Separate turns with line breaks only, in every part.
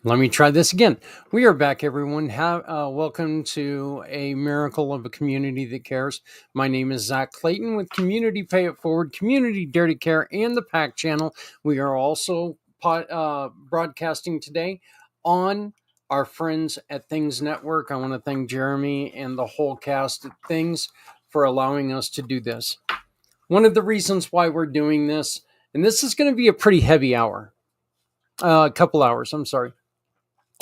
Let me try this again. We are back, everyone. Welcome to a miracle of a community that cares. My name is Zak Clayton with Community Pay It Forward, Community Dare to Care, and the PAC channel. We are also broadcasting today on our friends at Things Network. I want to thank Jeremy and the whole cast at Things for allowing us to do this. One of the reasons why we're doing this, and this is going to be a pretty heavy hour, couple hours, I'm sorry.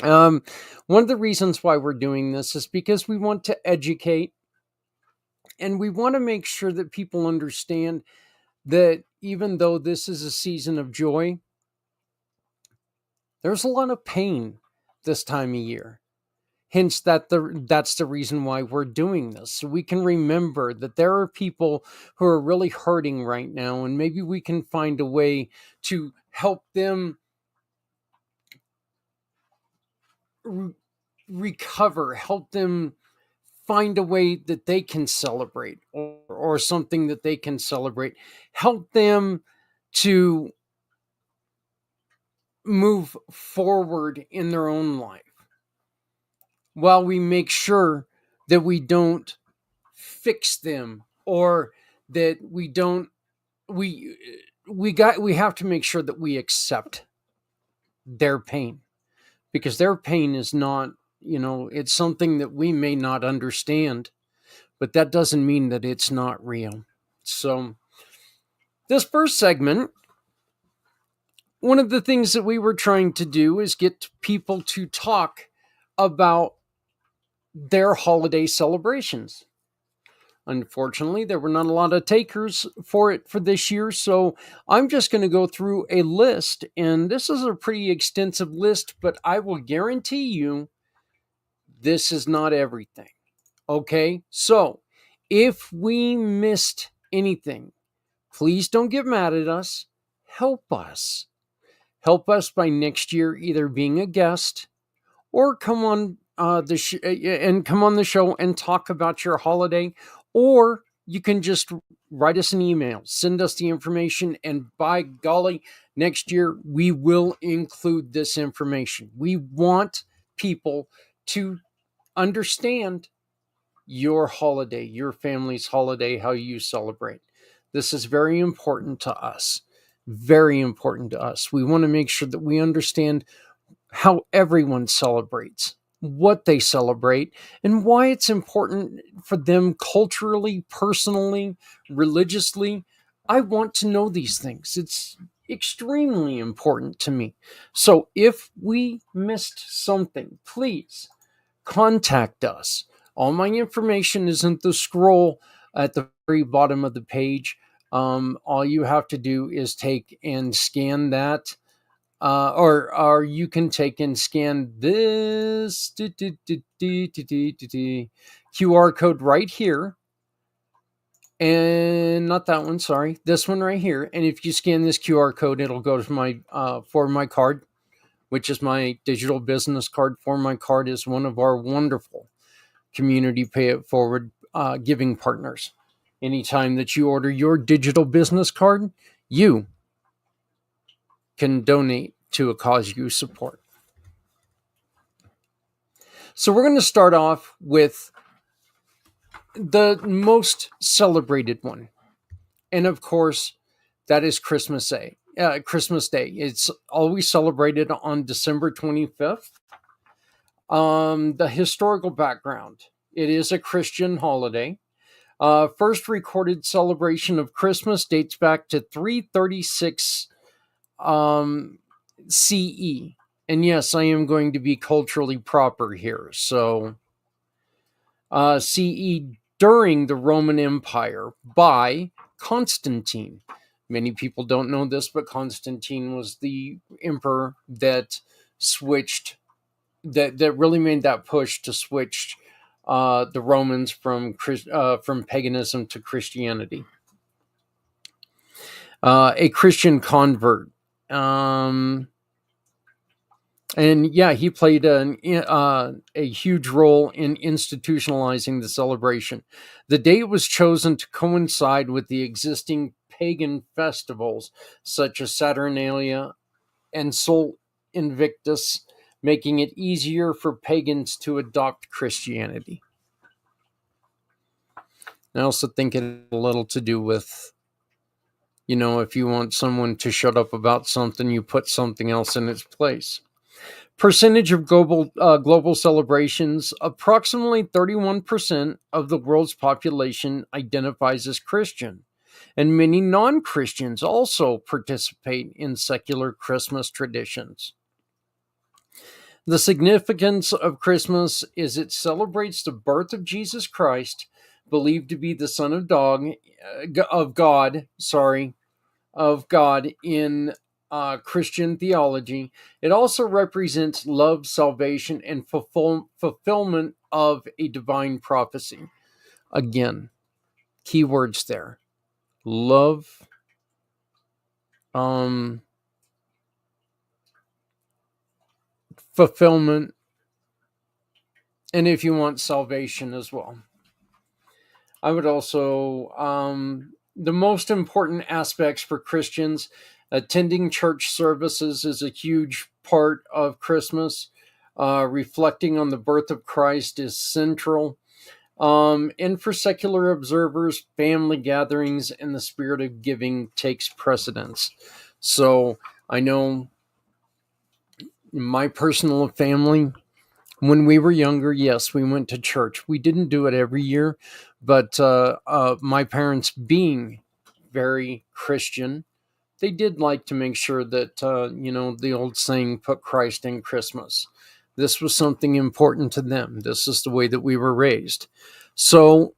One of the reasons why we're doing this is because we want to educate and we want to make sure that people understand that even though this is a season of joy, there's a lot of pain this time of year. Hence, that's the reason why we're doing this. So we can remember that there are people who are really hurting right now, and maybe we can find a way to help them recover, help them find a way that they can celebrate or something that they can celebrate, help them to move forward in their own life while we make sure that we don't fix them or that we have to make sure that we accept their pain, because their pain is not, it's something that we may not understand, but that doesn't mean that it's not real. So this first segment, one of the things that we were trying to do is get people to talk about their holiday celebrations. Unfortunately, there were not a lot of takers for it for this year, so I'm just going to go through a list, and this is a pretty extensive list, but I will guarantee you this is not everything. Okay, so if we missed anything, please don't get mad at us. Help us. Help us by next year either being a guest or come on come on the show and talk about your holiday, or you can just write us an email, send us the information, and by golly, next year we will include this information. We want people to understand your holiday, your family's holiday, how you celebrate. This is very important to us. Very important to us. We want to make sure that we understand how everyone celebrates, what they celebrate, and why it's important for them culturally, personally, religiously. I want to know these things. It's extremely important to me. So if we missed something, please contact us. All my information is in the scroll at the very bottom of the page. All you have to do is take and scan that, or you can take and scan this QR code right here, and not that one. Sorry, this one right here. And if you scan this QR code, it'll go to my for my card, which is my digital business card. For my card is one of our wonderful Community Pay It Forward giving partners. Anytime that you order your digital business card, you can donate to a cause you support. So we're going to start off with the most celebrated one. And of course, that is Christmas Day. It's always celebrated on December 25th. The historical background: it is a Christian holiday. First recorded celebration of Christmas dates back to 336 CE. And yes, I am going to be culturally proper here. So, CE, during the Roman Empire, by Constantine. Many people don't know this, but Constantine was the emperor that switched, that really made that push to switch the Romans from paganism to Christianity. A Christian convert. And yeah, he played a huge role in institutionalizing the celebration. The date was chosen to coincide with the existing pagan festivals such as Saturnalia and Sol Invictus, making it easier for pagans to adopt Christianity. I also think it has a little to do with, if you want someone to shut up about something, you put something else in its place. Percentage of global celebrations, approximately 31% of the world's population identifies as Christian, and many non-Christians also participate in secular Christmas traditions. The significance of Christmas is it celebrates the birth of Jesus Christ, believed to be the Son of God in Christian theology. It also represents love, salvation, and fulfillment of a divine prophecy. Again, keywords there: love, fulfillment, and if you want, salvation as well. I would also, the most important aspects for Christians, attending church services is a huge part of Christmas. Reflecting on the birth of Christ is central. And for secular observers, family gatherings and the spirit of giving takes precedence. So I know my personal family, when we were younger, yes, we went to church. We didn't do it every year, but my parents, being very Christian, they did like to make sure that, the old saying, put Christ in Christmas. This was something important to them. This is the way that we were raised. So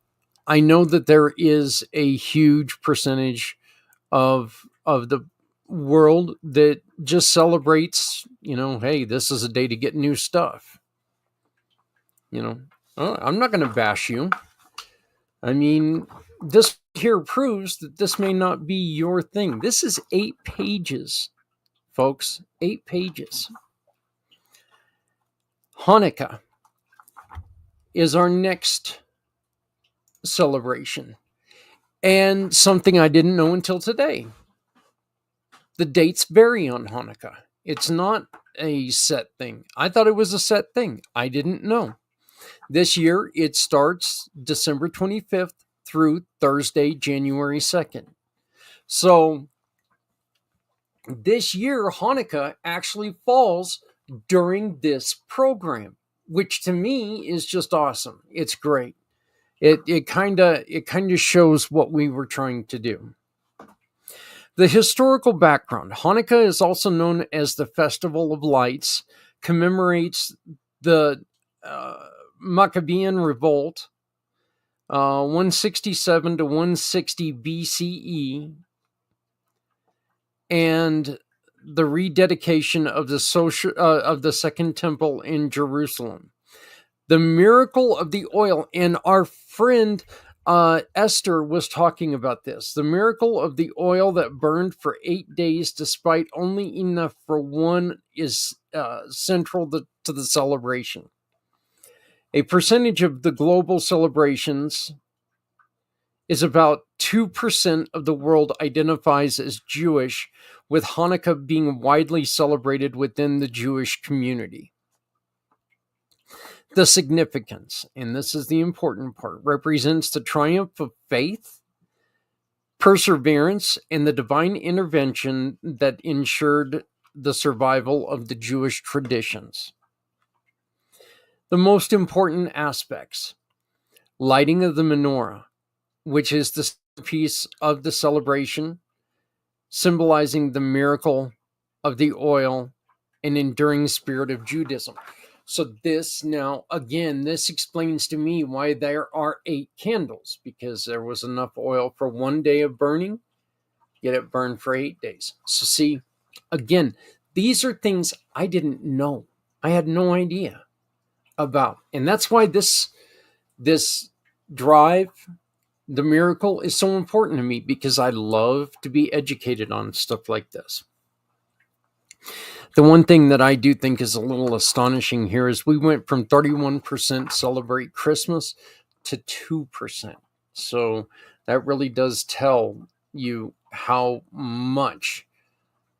I know that there is a huge percentage of the world that just celebrates, hey, this is a day to get new stuff. I'm not going to bash you. I mean, this here proves that this may not be your thing. This is 8 pages, folks. 8 pages. Hanukkah is our next celebration. And something I didn't know until today. The dates vary on Hanukkah. It's not a set thing. I thought it was a set thing. I didn't know. This year, it starts December 25th through Thursday, January 2nd. So this year, Hanukkah actually falls during this program, which to me is just awesome. It's great. It kind of shows what we were trying to do. The historical background. Hanukkah is also known as the Festival of Lights, commemorates the Maccabean Revolt, 167 to 160 BCE, and the rededication of the Second Temple in Jerusalem. The miracle of the oil, and our friend Esther was talking about this. The miracle of the oil that burned for 8 days, despite only enough for one, is central to the celebration. A percentage of the global celebrations is about 2% of the world identifies as Jewish, with Hanukkah being widely celebrated within the Jewish community. The significance, and this is the important part, represents the triumph of faith, perseverance, and the divine intervention that ensured the survival of the Jewish traditions. The most important aspects: lighting of the menorah, which is the piece of the celebration, symbolizing the miracle of the oil and enduring spirit of Judaism. So this now, again, this explains to me why there are 8 candles, because there was enough oil for 1 day of burning, yet it burned for 8 days. So see, again, these are things I didn't know. I had no idea about. And that's why this drive, the miracle, is so important to me, because I love to be educated on stuff like this. The one thing that I do think is a little astonishing here is we went from 31% celebrate Christmas to 2%. So that really does tell you how much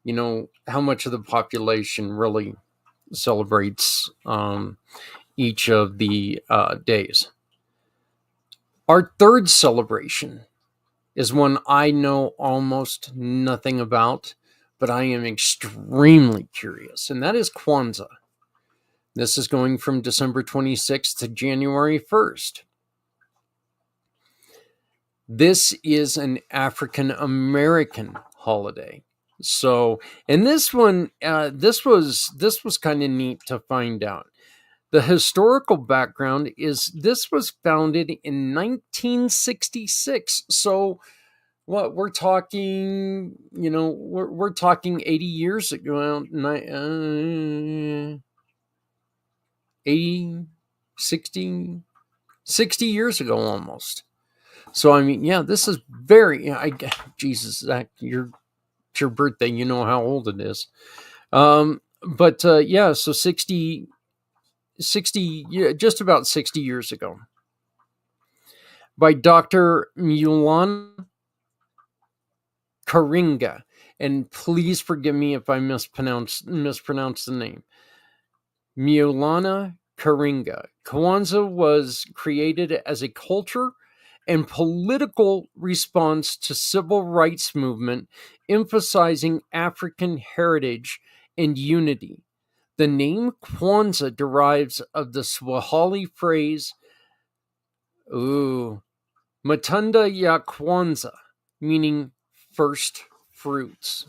of the population really celebrates each of the days. Our third celebration is one I know almost nothing about, but I am extremely curious, and that is Kwanzaa. This is going from December 26th to January 1st. This is an African American holiday. So, and this one, this was kind of neat to find out. The historical background is this was founded in 1966. So, what we're talking, we're talking 80 years ago, 80, 60 years ago almost. So, I mean, yeah, this is very, Jesus, Zach, it's your birthday, you know how old it is. But yeah, so 60, yeah, just about 60 years ago. By Dr. Maianne Karinga. And please forgive me if I mispronounce the name. Maianne Karinga. Kwanzaa was created as a culture and political response to civil rights movement, emphasizing African heritage and unity. The name Kwanzaa derives of the Swahili phrase, Matunda ya Kwanzaa, meaning first fruits.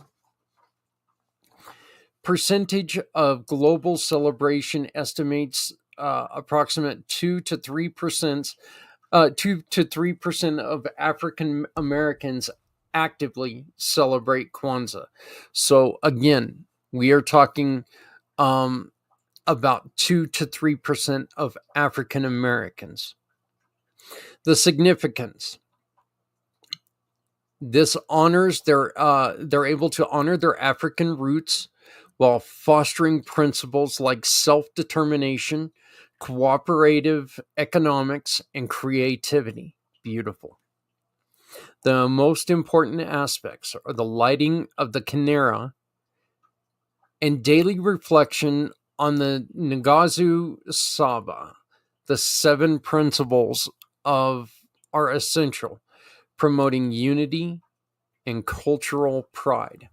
Percentage of global celebration estimates approximate 2 to 3%. 2 to 3% of African Americans actively celebrate Kwanzaa. So again, we are talking about 2 to 3% of African Americans. The significance. This honors they're able to honor their African roots while fostering principles like self-determination, cooperative economics, and creativity. Beautiful. The most important aspects are the lighting of the Kinara and daily reflection on the Nagazu Saba. The 7 principles are essential, promoting unity and cultural pride.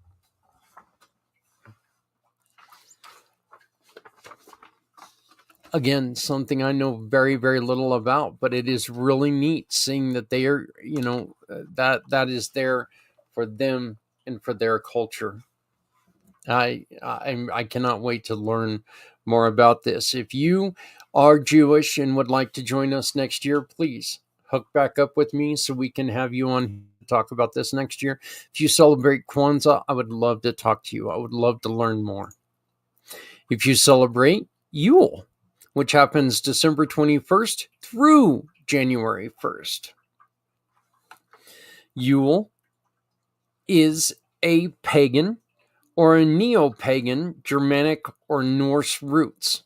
Again, something I know very, very little about, but it is really neat seeing that they are, that is there for them and for their culture. I cannot wait to learn more about this. If you are Jewish and would like to join us next year, please hook back up with me so we can have you on to talk about this next year. If you celebrate Kwanzaa, I would love to talk to you. I would love to learn more. If you celebrate Yule, which happens December 21st through January 1st. Yule is a pagan or a neo-pagan Germanic or Norse roots.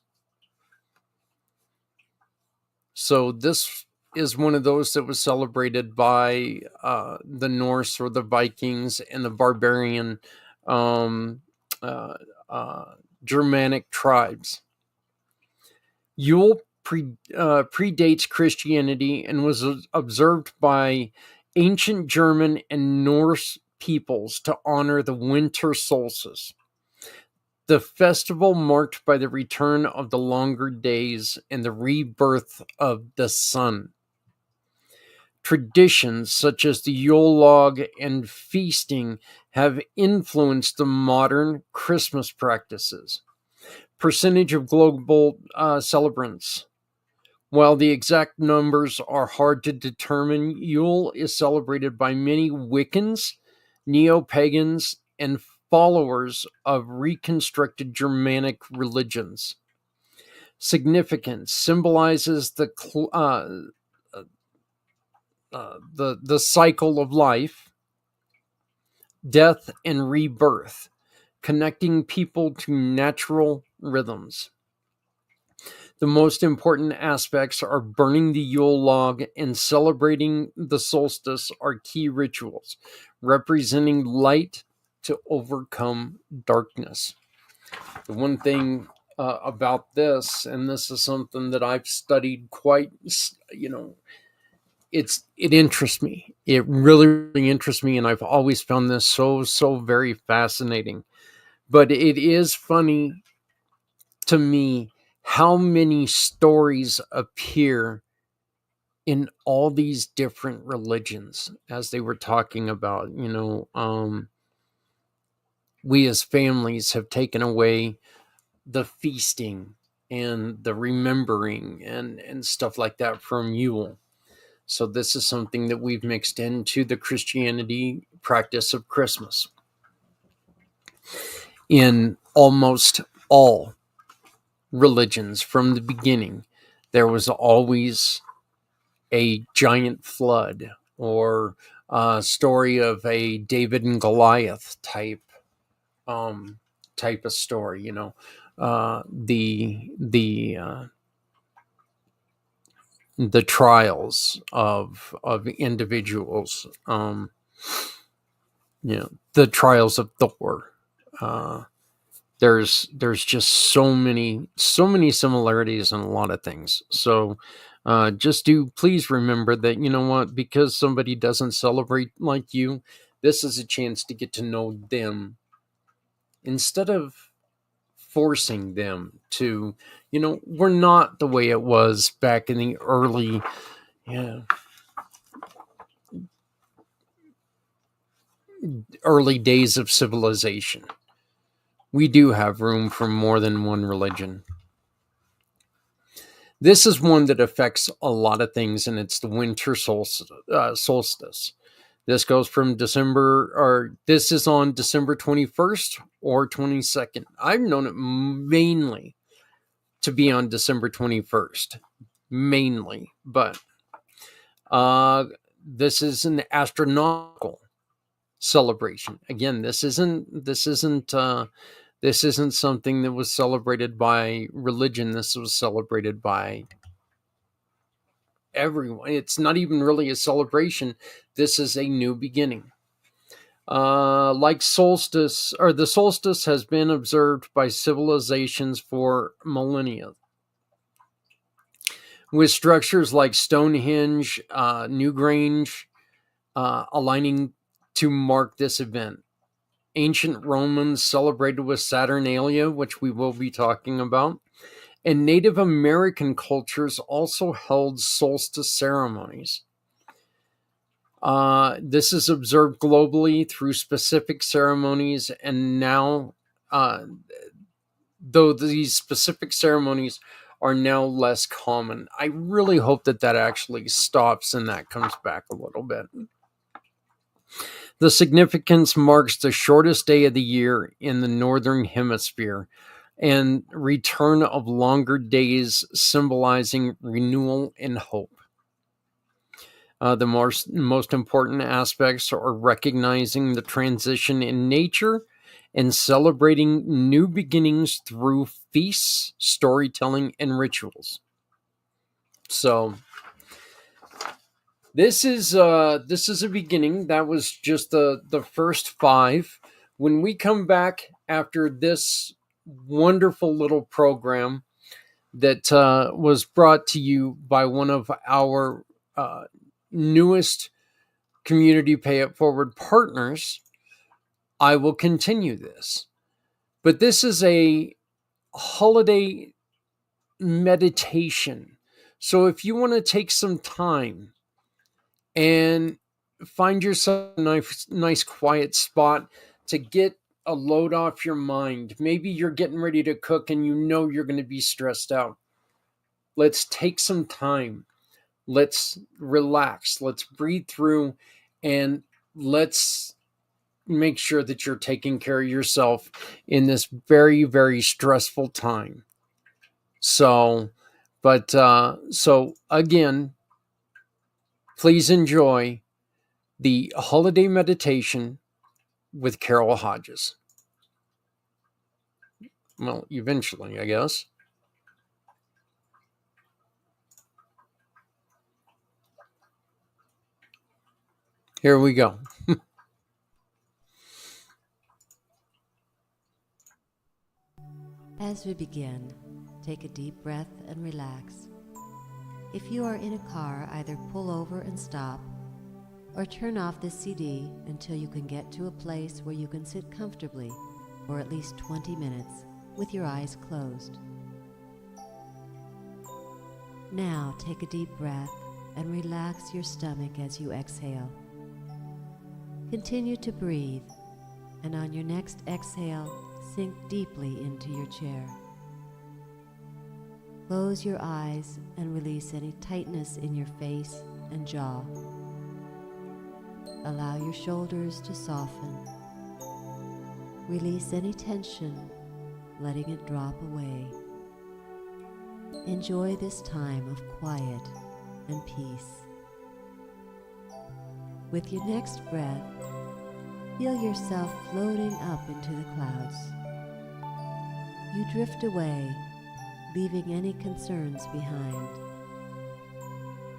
So this is one of those that was celebrated by the Norse or the Vikings and the barbarian Germanic tribes. Yule predates Christianity and was observed by ancient German and Norse peoples to honor the winter solstice. The festival marked by the return of the longer days and the rebirth of the sun. Traditions such as the Yule log and feasting have influenced the modern Christmas practices. Percentage of global celebrants. While the exact numbers are hard to determine, Yule is celebrated by many Wiccans, neo-pagans, and followers of reconstructed Germanic religions. Significance symbolizes the cycle of life, death, and rebirth, connecting people to natural rhythms. The most important aspects are burning the Yule log and celebrating the solstice are key rituals, representing light to overcome darkness. The one thing about this, and this is something that I've studied quite, it interests me. It really, really interests me, and I've always found this so very fascinating. But it is funny to me how many stories appear in all these different religions, as they were talking about. We as families have taken away the feasting and the remembering and stuff like that from Yule. So this is something that we've mixed into the Christianity practice of Christmas. In almost all religions from the beginning, there was always a giant flood or a story of a David and Goliath type of story. The trials of individuals, the trials of Thor. There's just so many similarities in a lot of things. So just do please remember that, what, because somebody doesn't celebrate like you, this is a chance to get to know them instead of forcing them to, we're not the way it was back in the early days of civilization. We do have room for more than one religion. This is one that affects a lot of things, and it's the winter solstice. This goes from this is on December 21st or 22nd. I've known it mainly to be on December 21st, mainly, but this is an astronomical celebration. Again, this isn't something that was celebrated by religion. This was celebrated by everyone. It's not even really a celebration. This is a new beginning. Like solstice, or the solstice has been observed by civilizations for millennia, with structures like Stonehenge, Newgrange, aligning to mark this event. Ancient Romans celebrated with Saturnalia, which we will be talking about, and Native American cultures also held solstice ceremonies. This is observed globally through specific ceremonies, and now, though these specific ceremonies are now less common, I really hope that actually stops and that comes back a little bit. The significance marks the shortest day of the year in the Northern Hemisphere and return of longer days, symbolizing renewal and hope. The most important aspects are recognizing the transition in nature and celebrating new beginnings through feasts, storytelling, and rituals. So this is a beginning. That was just the first 5. When we come back after this wonderful little program that was brought to you by one of our newest community pay it forward partners, I will continue this. But this is a holiday meditation. So if you want to take some time and find yourself a nice quiet spot to get a load off your mind, maybe you're getting ready to cook and you're going to be stressed out. Let's take some time. Let's relax. Let's breathe through, and let's make sure that you're taking care of yourself in this very, very stressful time. So again, please enjoy the holiday meditation with Carole Hodges. Well, eventually, I guess. Here we go.
As we begin, take a deep breath and relax. If you are in a car, either pull over and stop, or turn off the CD until you can get to a place where you can sit comfortably for at least 20 minutes with your eyes closed. Now take a deep breath and relax your stomach as you exhale. Continue to breathe, and on your next exhale, sink deeply into your chair. Close your eyes and release any tightness in your face and jaw. Allow your shoulders to soften. Release any tension, letting it drop away. Enjoy this time of quiet and peace. With your next breath, feel yourself floating up into the clouds. You drift away, leaving any concerns behind.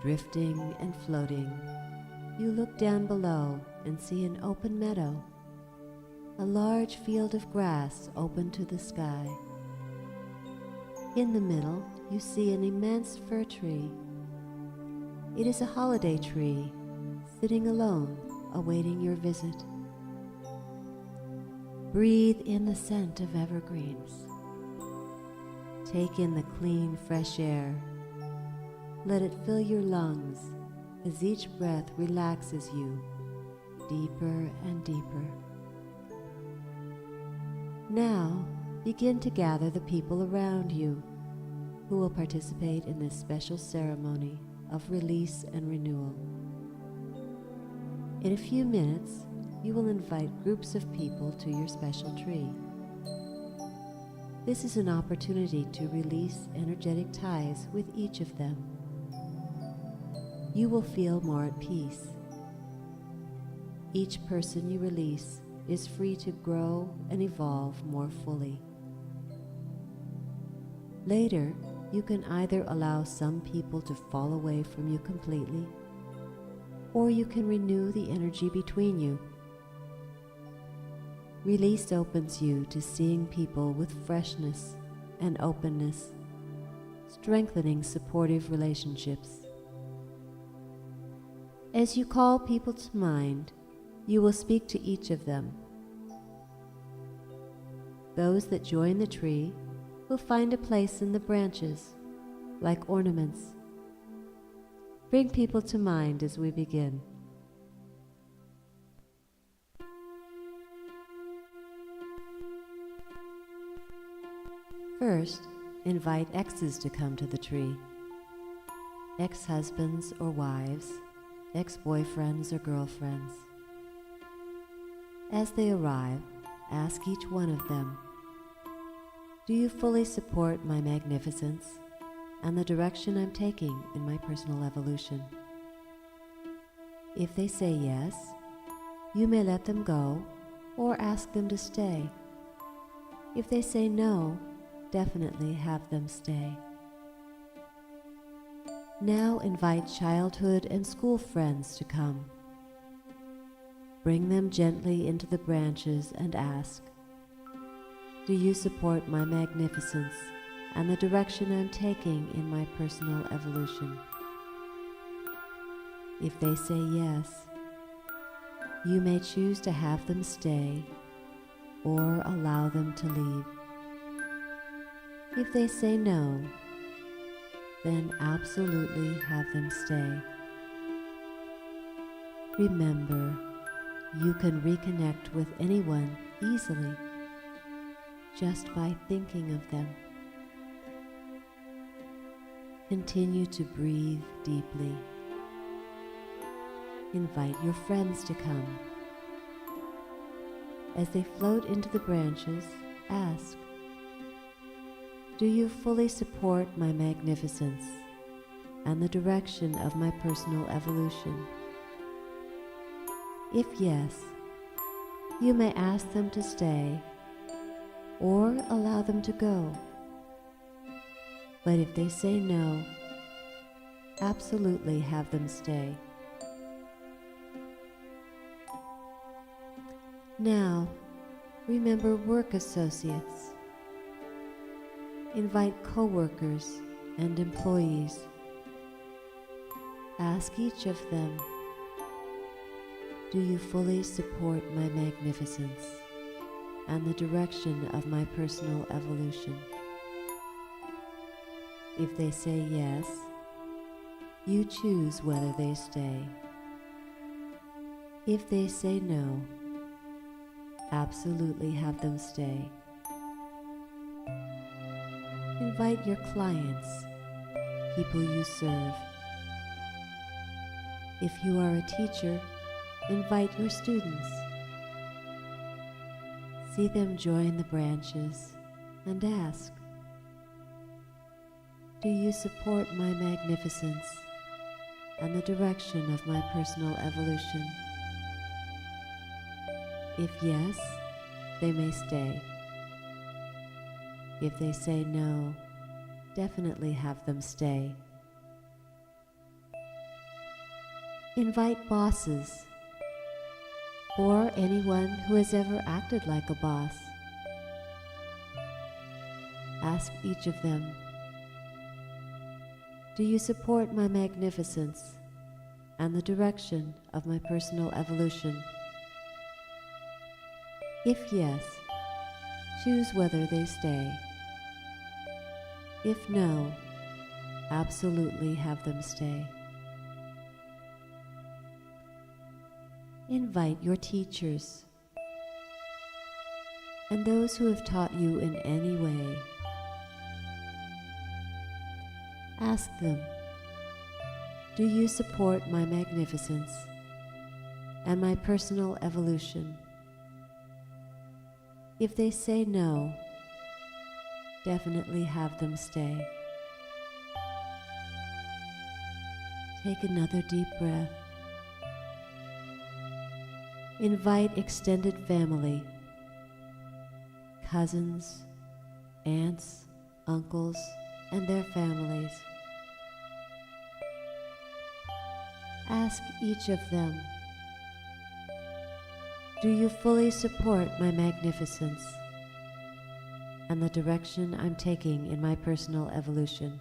Drifting and floating, you look down below and see an open meadow, a large field of grass open to the sky. In the middle, you see an immense fir tree. It is a holiday tree, sitting alone, awaiting your visit. Breathe in the scent of evergreens. Take in the clean, fresh air. Let it fill your lungs as each breath relaxes you deeper and deeper. Now, begin to gather the people around you who will participate in this special ceremony of release and renewal. In a few minutes, you will invite groups of people to your special tree. This is an opportunity to release energetic ties with each of them. You will feel more at peace. Each person you release is free to grow and evolve more fully. Later, you can either allow some people to fall away from you completely, or you can renew the energy between you. Release opens you to seeing people with freshness and openness, strengthening supportive relationships. As you call people to mind, you will speak to each of them. Those that join the tree will find a place in the branches, like ornaments. Bring people to mind as we begin. First, invite exes to come to the tree. Ex-husbands or wives, ex-boyfriends or girlfriends. As they arrive, ask each one of them, "Do you fully support my magnificence and the direction I'm taking in my personal evolution?" If they say yes, you may let them go or ask them to stay. If they say no, definitely have them stay. Now invite childhood and school friends to come. Bring them gently into the branches and ask, "Do you support my magnificence and the direction I'm taking in my personal evolution?" If they say yes, you may choose to have them stay or allow them to leave. If they say no, then absolutely have them stay. Remember, you can reconnect with anyone easily just by thinking of them. Continue to breathe deeply. Invite your friends to come. As they float into the branches, ask, "Do you fully support my magnificence and the direction of my personal evolution?" If yes, you may ask them to stay or allow them to go. But if they say no, absolutely have them stay. Now, remember work associates. Invite co-workers and employees. Ask each of them, do you fully support my magnificence and the direction of my personal evolution? If they say yes, you choose whether they stay. If they say no, absolutely have them stay. Invite your clients, people you serve. If you are a teacher, invite your students. See them join the branches and ask, do you support my magnificence and the direction of my personal evolution? If yes, they may stay. If they say no, definitely have them stay. Invite bosses or anyone who has ever acted like a boss. Ask each of them, do you support my magnificence and the direction of my personal evolution? If yes, choose whether they stay. If no, absolutely have them stay. Invite your teachers and those who have taught you in any way. Ask them, do you support my magnificence and my personal evolution? If they say no, definitely have them stay. Take another deep breath. Invite extended family, cousins, aunts, uncles, and their families. Ask each of them, do you fully support my magnificence and the direction I'm taking in my personal evolution?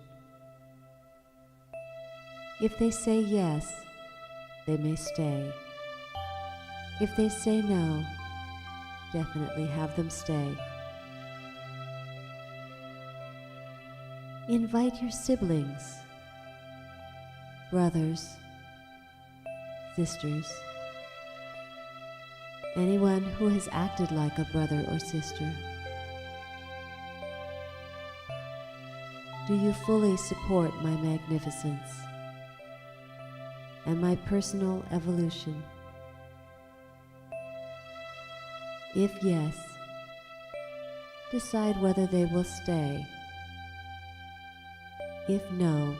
If they say yes, they may stay. If they say no, definitely have them stay. Invite your siblings, brothers, sisters, anyone who has acted like a brother or sister. Do you fully support my magnificence and my personal evolution? If yes, decide whether they will stay. If no,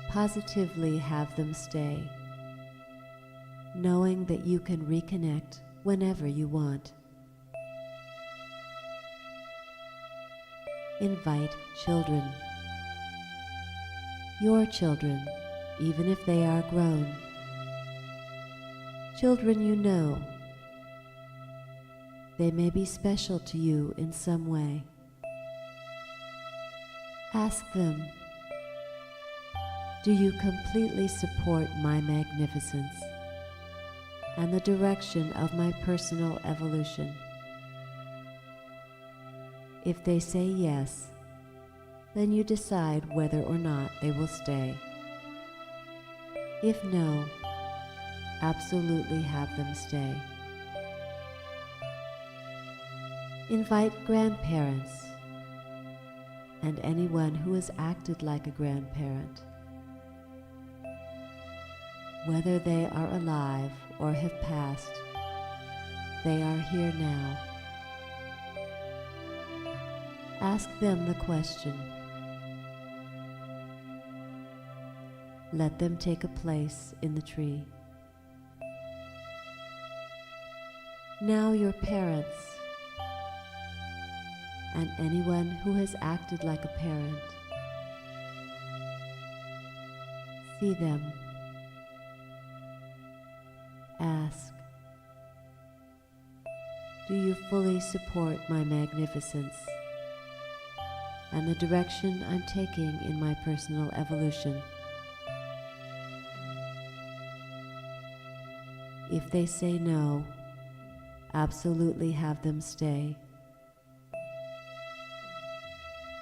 positively have them stay, knowing that you can reconnect whenever you want. Invite children. Your children, even if they are grown. Children you know. They may be special to you in some way. Ask them, do you completely support my magnificence and the direction of my personal evolution? If they say yes, then you decide whether or not they will stay. If no, absolutely have them stay. Invite grandparents and anyone who has acted like a grandparent. Whether they are alive or have passed, they are here now. Ask them the question. Let them take a place in the tree. Now your parents and anyone who has acted like a parent. See them. Ask, do you fully support my magnificence and the direction I'm taking in my personal evolution. If they say no, absolutely have them stay.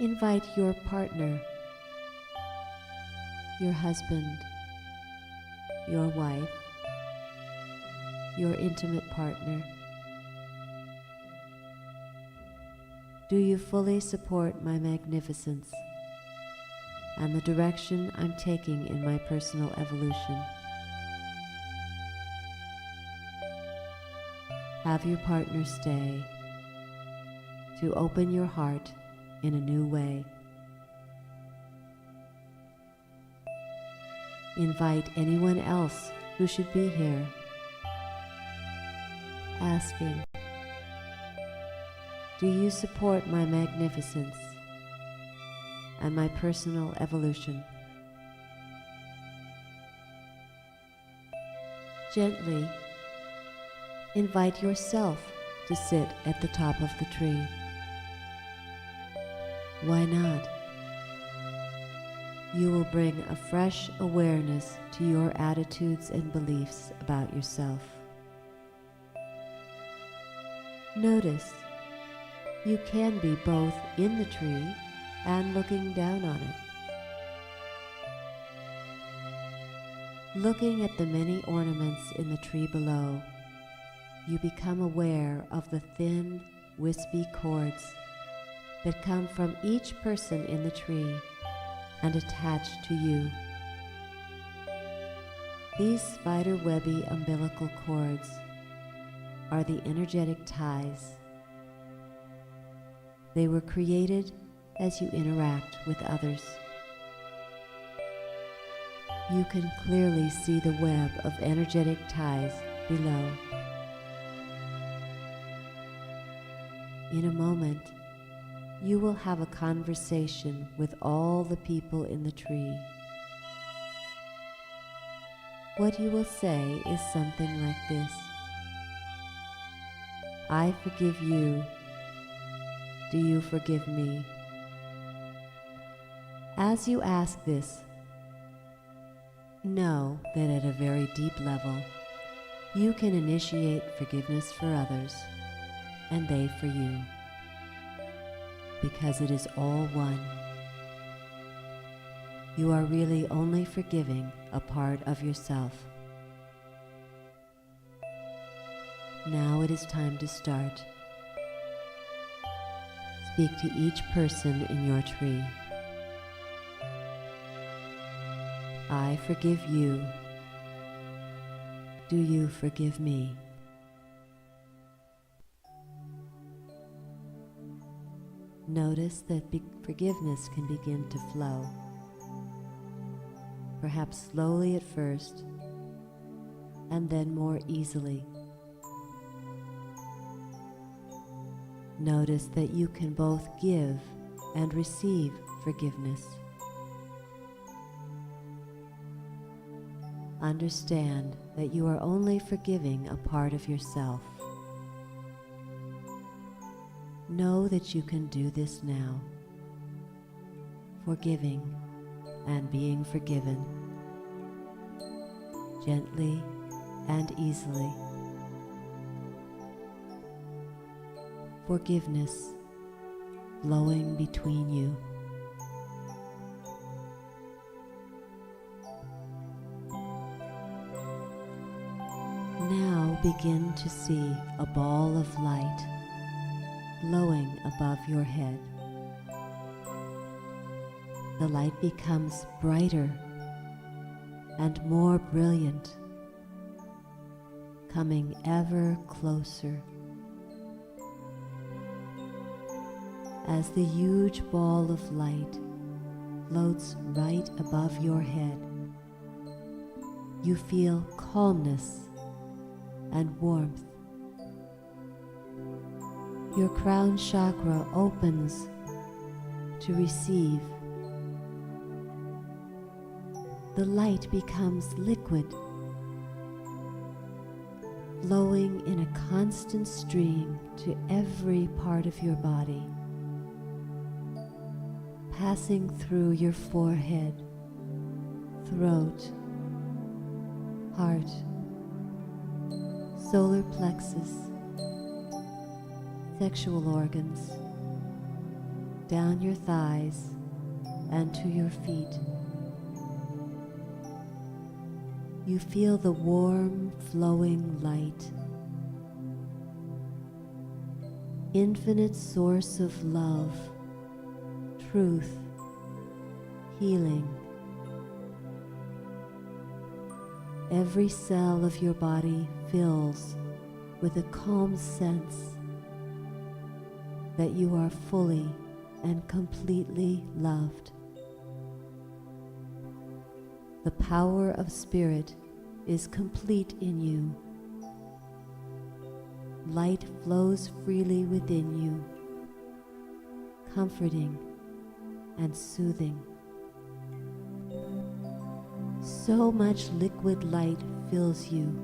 Invite your partner, your husband, your wife, your intimate partner. Do you fully support my magnificence and the direction I'm taking in my personal evolution? Have your partner stay to open your heart in a new way. Invite anyone else who should be here, asking, do you support my magnificence and my personal evolution? Gently invite yourself to sit at the top of the tree. Why not? You will bring a fresh awareness to your attitudes and beliefs about yourself. Notice you can be both in the tree and looking down on it. Looking at the many ornaments in the tree below, you become aware of the thin, wispy cords that come from each person in the tree and attach to you. These spider-webby umbilical cords are the energetic ties. They were created as you interact with others. You can clearly see the web of energetic ties below. In a moment, you will have a conversation with all the people in the tree. What you will say is something like this: I forgive you. Do you forgive me? As you ask this, know that at a very deep level, you can initiate forgiveness for others and they for you, because it is all one. You are really only forgiving a part of yourself. Now it is time to start. Speak to each person in your tree. I forgive you. Do you forgive me? Notice that forgiveness can begin to flow, perhaps slowly at first, and then more easily. Notice that you can both give and receive forgiveness. Understand that you are only forgiving a part of yourself. Know that you can do this now, forgiving and being forgiven, gently and easily. Forgiveness flowing between you. Now begin to see a ball of light glowing above your head. The light becomes brighter and more brilliant, coming ever closer. As the huge ball of light floats right above your head, you feel calmness and warmth. Your crown chakra opens to receive. The light becomes liquid, flowing in a constant stream to every part of your body. passing through your forehead, throat, heart, solar plexus, sexual organs, down your thighs and to your feet. You feel the warm, flowing light, infinite source of love, truth, healing. Every cell of your body fills with a calm sense that you are fully and completely loved. The power of spirit is complete in you. Light flows freely within you, comforting and soothing. So much liquid light fills you.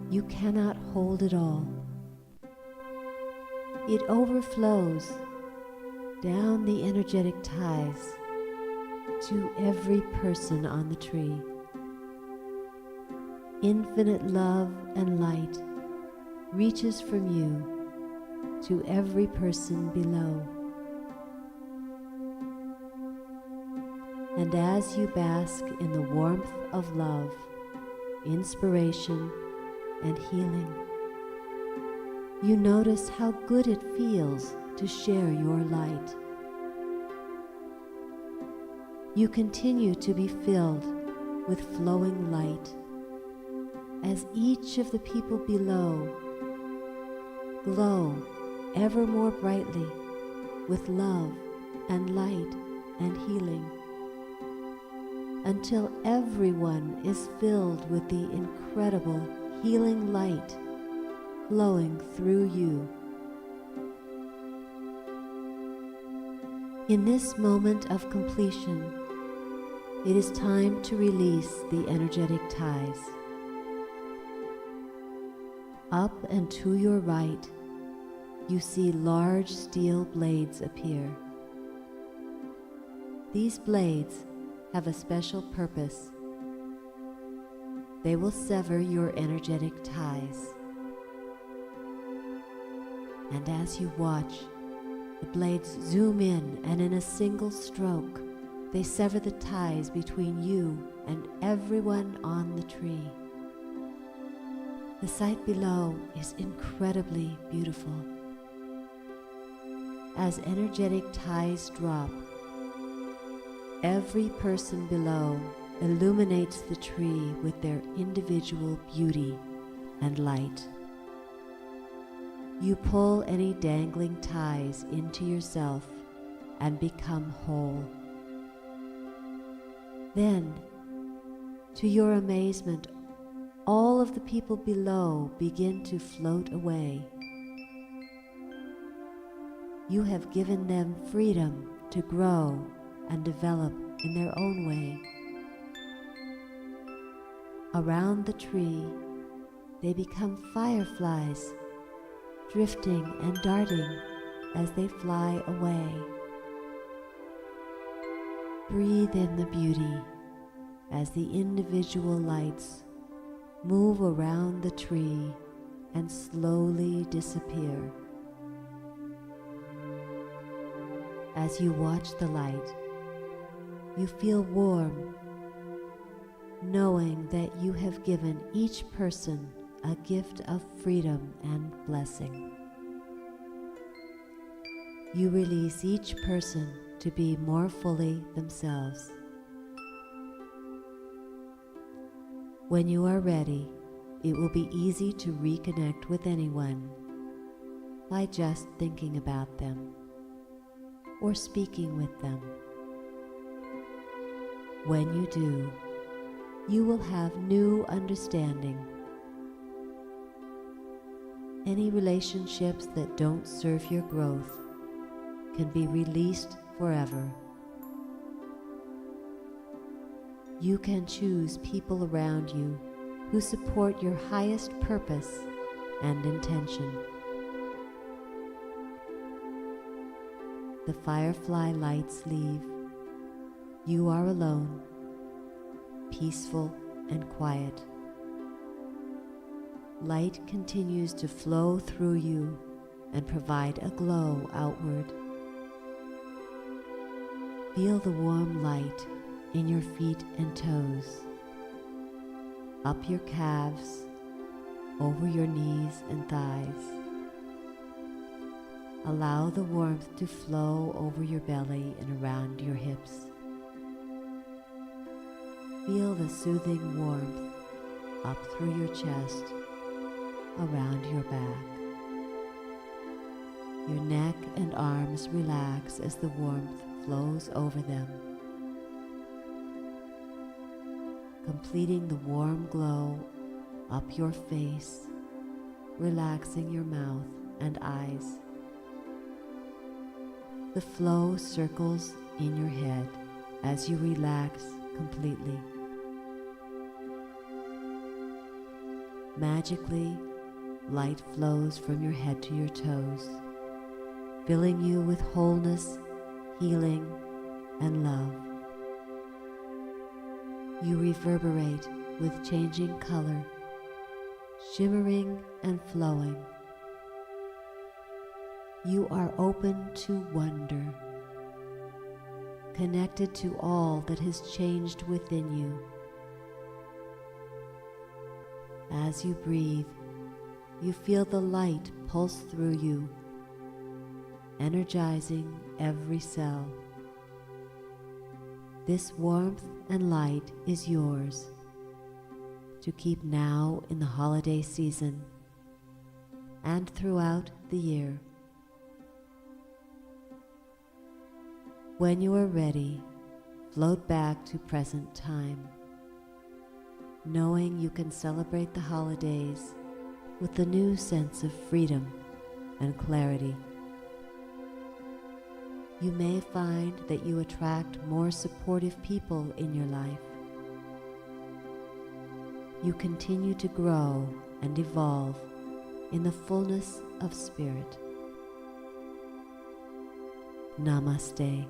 You cannot hold it all. It overflows down the energetic ties to every person on the tree. Infinite love and light reaches from you to every person below. And as you bask in the warmth of love, inspiration, and healing, you notice how good it feels to share your light. You continue to be filled with flowing light as each of the people below glow ever more brightly with love and light and healing, until everyone is filled with the incredible healing light flowing through you. In this moment of completion, it is time to release the energetic ties. Up and to your right, you see large steel blades appear. These blades have a special purpose. They will sever your energetic ties. And as you watch, the blades zoom in, and in a single stroke, they sever the ties between you and everyone on the tree. The sight below is incredibly beautiful. As energetic ties drop, every person below illuminates the tree with their individual beauty and light. You pull any dangling ties into yourself and become whole. Then, to your amazement, all of the people below begin to float away. You have given them freedom to grow and develop in their own way. Around the tree, they become fireflies, drifting and darting as they fly away. Breathe in the beauty as the individual lights move around the tree and slowly disappear. As you watch the light, you feel warm, knowing that you have given each person a gift of freedom and blessing. You release each person to be more fully themselves. When you are ready, it will be easy to reconnect with anyone by just thinking about them or speaking with them. When you do, you will have new understanding. Any relationships that don't serve your growth can be released forever. You can choose people around you who support your highest purpose and intention. The firefly lights leave. You are alone, peaceful and quiet. Light continues to flow through you and provide a glow outward. Feel the warm light in your feet and toes, up your calves, over your knees and thighs. Allow the warmth to flow over your belly and around your hips. Feel the soothing warmth up through your chest, around your back. Your neck and arms relax as the warmth flows over them, completing the warm glow up your face, relaxing your mouth and eyes. The flow circles in your head as you relax completely. Magically, light flows from your head to your toes, filling you with wholeness, healing, and love. You reverberate with changing color, shimmering and flowing. You are open to wonder, connected to all that has changed within you. As you breathe, you feel the light pulse through you, energizing every cell. This warmth and light is yours to keep now in the holiday season and throughout the year. When you are ready, float back to present time, knowing you can celebrate the holidays with a new sense of freedom and clarity. You may find that you attract more supportive people in your life. You continue to grow and evolve in the fullness of spirit. Namaste.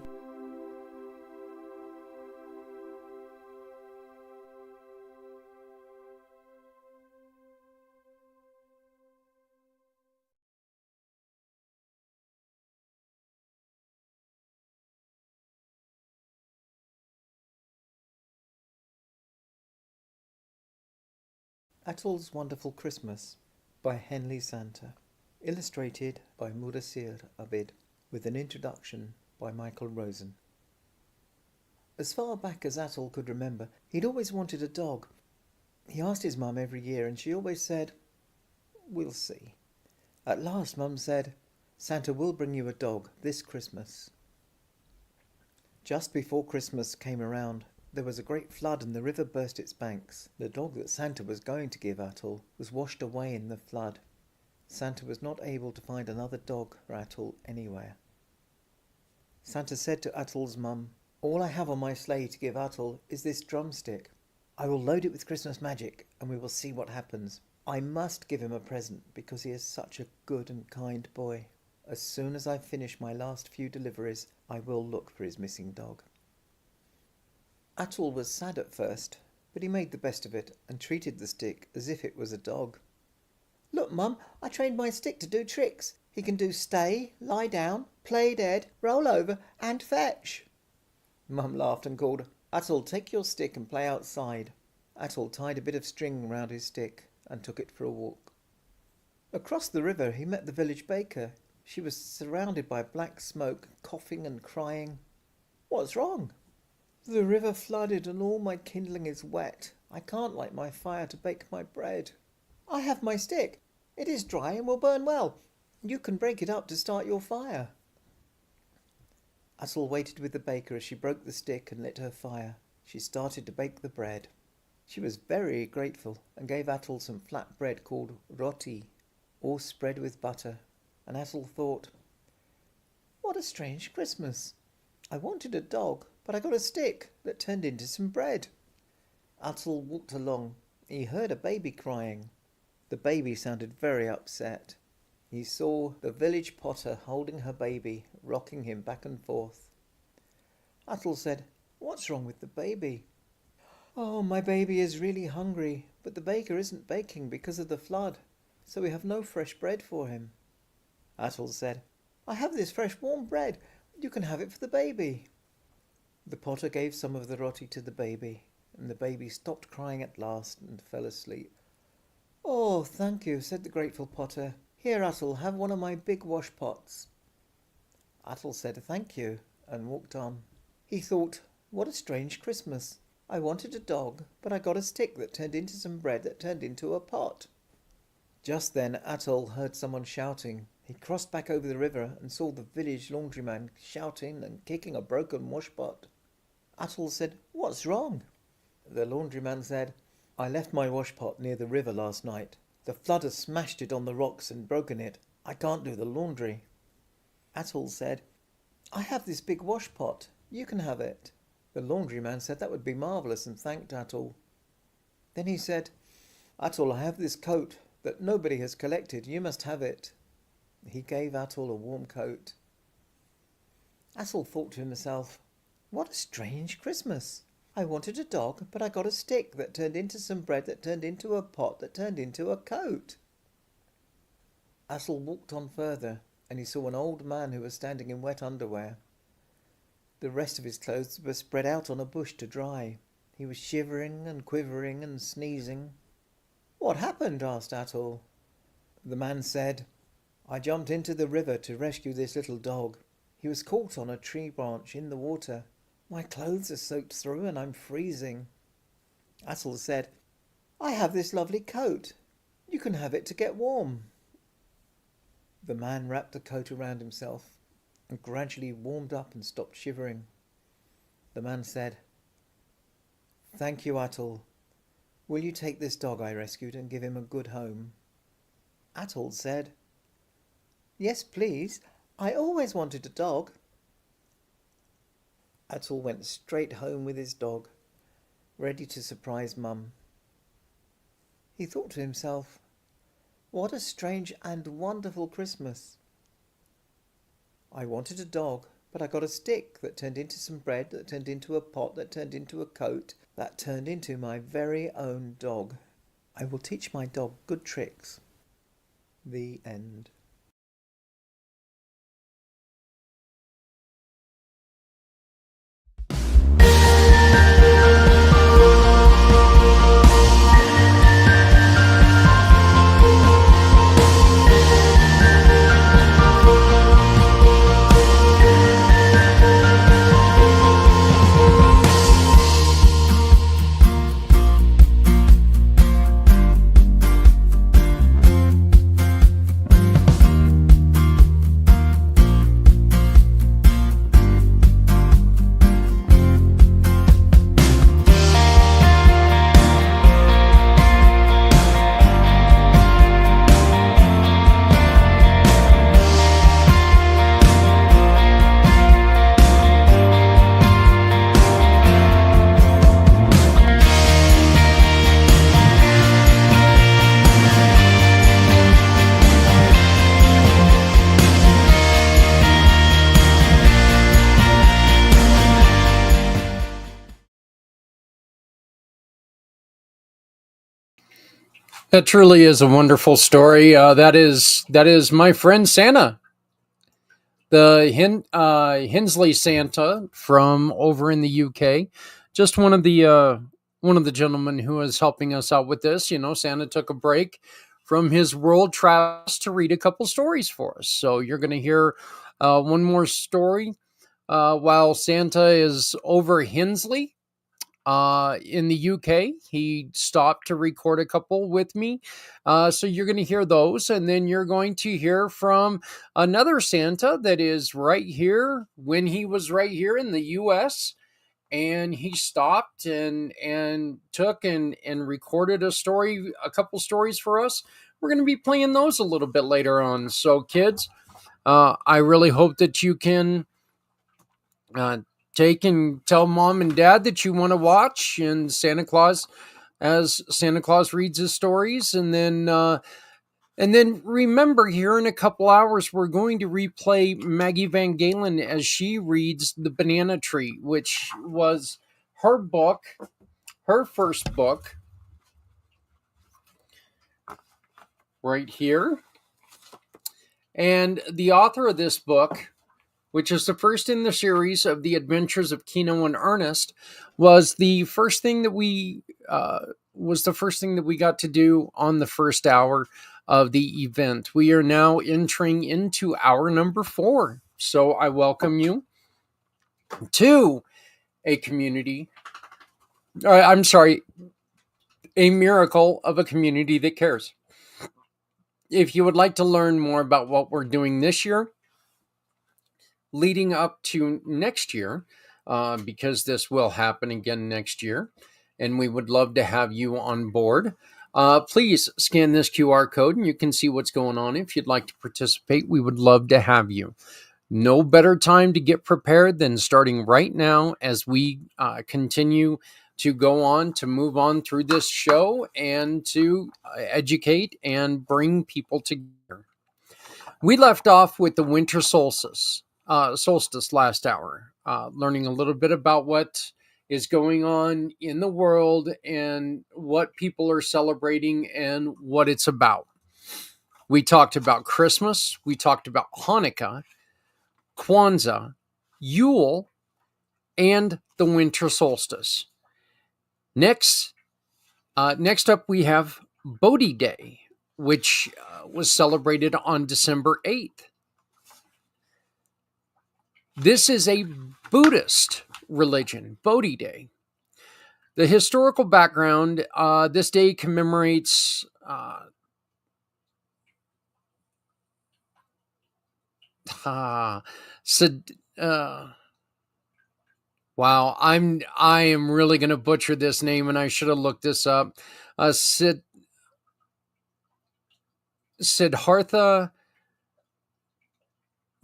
Atol's Wonderful Christmas by Henley Santa, illustrated by Mudassir Abid, with an introduction by Michael Rosen. As far back as Atol could remember, he'd always wanted a dog. He asked his mum every year and she always said, "We'll see." At last Mum said, "Santa will bring you a dog this Christmas." Just before Christmas came around, there was a great flood and the river burst its banks. The dog that Santa was going to give Atol was washed away in the flood. Santa was not able to find another dog for Atol anywhere. Santa said to Atol's mum, "All I have on my sleigh to give Atol is this drumstick. I will load it with Christmas magic and we will see what happens. I must give him a present because he is such a good and kind boy. As soon as I finish my last few deliveries, I will look for his missing dog." Atol was sad at first, but he made the best of it and treated the stick as if it was a dog. "Look, Mum, I trained my stick to do tricks. He can do stay, lie down, play dead, roll over, and fetch." Mum laughed and called, "Atol, take your stick and play outside." Atol tied a bit of string round his stick and took it for a walk. Across the river he met the village baker. She was surrounded by black smoke, coughing and crying. "What's wrong?" "The river flooded and all my kindling is wet. I can't light my fire to bake my bread." "I have my stick. It is dry and will burn well. You can break it up to start your fire." Atol waited with the baker as she broke the stick and lit her fire. She started to bake the bread. She was very grateful and gave Atol some flat bread called roti, all spread with butter. And Atol thought, "What a strange Christmas. I wanted a dog, but I got a stick that turned into some bread." Atol walked along. He heard a baby crying. The baby sounded very upset. he saw the village potter holding her baby, rocking him back and forth. Atul said, "What's wrong with the baby?" "Oh, my baby is really hungry, but the baker isn't baking because of the flood, so we have no fresh bread for him." Atul said, "I have this fresh warm bread. You can have it for the baby." The potter gave some of the roti to the baby, and the baby stopped crying at last and fell asleep. "Oh, thank you," said the grateful potter. "Here, Atul, have one of my big wash pots." Atul said thank you and walked on. He thought, what a strange Christmas. I wanted a dog, but I got a stick that turned into some bread that turned into a pot. Just then Atul heard someone shouting. He crossed back over the river and saw the village laundryman shouting and kicking a broken washpot. Atul said, "What's wrong?" The laundryman said, "I left my washpot near the river last night. The flood has smashed it on the rocks and broken it. I can't do the laundry." Atul said, "I have this big washpot. You can have it." The laundryman said that would be marvellous and thanked Atul. Then he said, "Atul, I have this coat that nobody has collected. You must have it." He gave Atul a warm coat. Atul thought to himself, what a strange Christmas. I wanted a dog, but I got a stick that turned into some bread that turned into a pot that turned into a coat. Atul walked on further, and he saw an old man who was standing in wet underwear. The rest of his clothes were spread out on a bush to dry. He was shivering and quivering and sneezing. "What happened?" asked Atul. The man said, "I jumped into the river to rescue this little dog. He was caught on a tree branch in the water. My clothes are soaked through and I'm freezing." Atul said, "I have this lovely coat. You can have it to get warm." The man wrapped the coat around himself and gradually warmed up and stopped shivering. The man said, "Thank you, Atul. Will you take this dog I rescued and give him a good home?" Atul said, "Yes, please. I always wanted a dog." Atul went straight home with his dog, ready to surprise Mum. He thought to himself, what a strange and wonderful Christmas. I wanted a dog, but I got a stick that turned into some bread, that turned into a pot, that turned into a coat, that turned into my very own dog. I will teach my dog good tricks. The end.
That truly is a wonderful story. That is my friend Santa, the Hensley Santa from over in the UK. Just one of the gentlemen who is helping us out with this. You know, Santa took a break from his world travels to read a couple stories for us. So you're going to hear one more story while Santa is over Hensley. In the UK, he stopped to record a couple with me. So you're going to hear those. And then you're going to hear from another Santa that is right here when he was right here in the US. And he stopped and took and recorded a couple stories for us. We're going to be playing those a little bit later on. So kids, I really hope that you can take and tell mom and dad that you want to watch and as Santa Claus reads his stories, and then And then remember, here in a couple hours, we're going to replay Maggie van Galen as she reads The Banana Tree, which was her book, her first book, right here. And the author of this book, which is the first in the series of The Adventures of Kino and Ernest, was the first thing that we got to do on the first hour of the event. We are now entering into hour number 4. So I welcome you to a community. A miracle of a community that cares. If you would like to learn more about what we're doing this year, leading up to next year, because this will happen again next year, and we would love to have you on board. Please scan this QR code and you can see what's going on. If you'd like to participate, we would love to have you. No better time to get prepared than starting right now as we continue to go on, to move on through this show and to educate and bring people together. We left off with the winter solstice last hour, learning a little bit about what is going on in the world and what people are celebrating and what it's about. We talked about Christmas. We talked about Hanukkah, Kwanzaa, Yule, and the winter solstice. Next up, we have Bodhi Day, which was celebrated on December 8th. This is a Buddhist religion, Bodhi Day. The historical background, this day commemorates wow, I am really going to butcher this name, and I should have looked this up. Siddhartha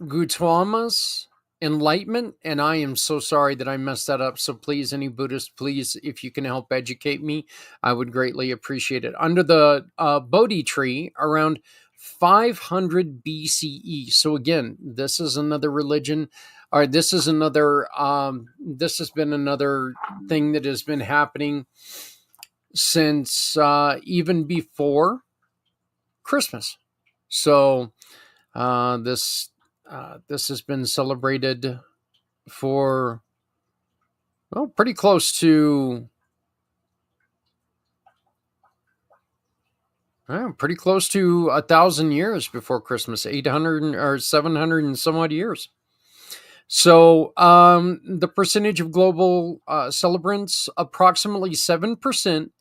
Gautama's enlightenment, and I am so sorry that I messed that up. So please, any Buddhists, please, if you can help educate me, I would greatly appreciate it. Under the Bodhi tree around 500 BCE. So again, this is another religion, or this has been another thing that has been happening since even before Christmas. So this has been celebrated for, well, pretty close to 1,000 years before Christmas, 800 or 700 and some odd years. So the percentage of global celebrants, approximately 7%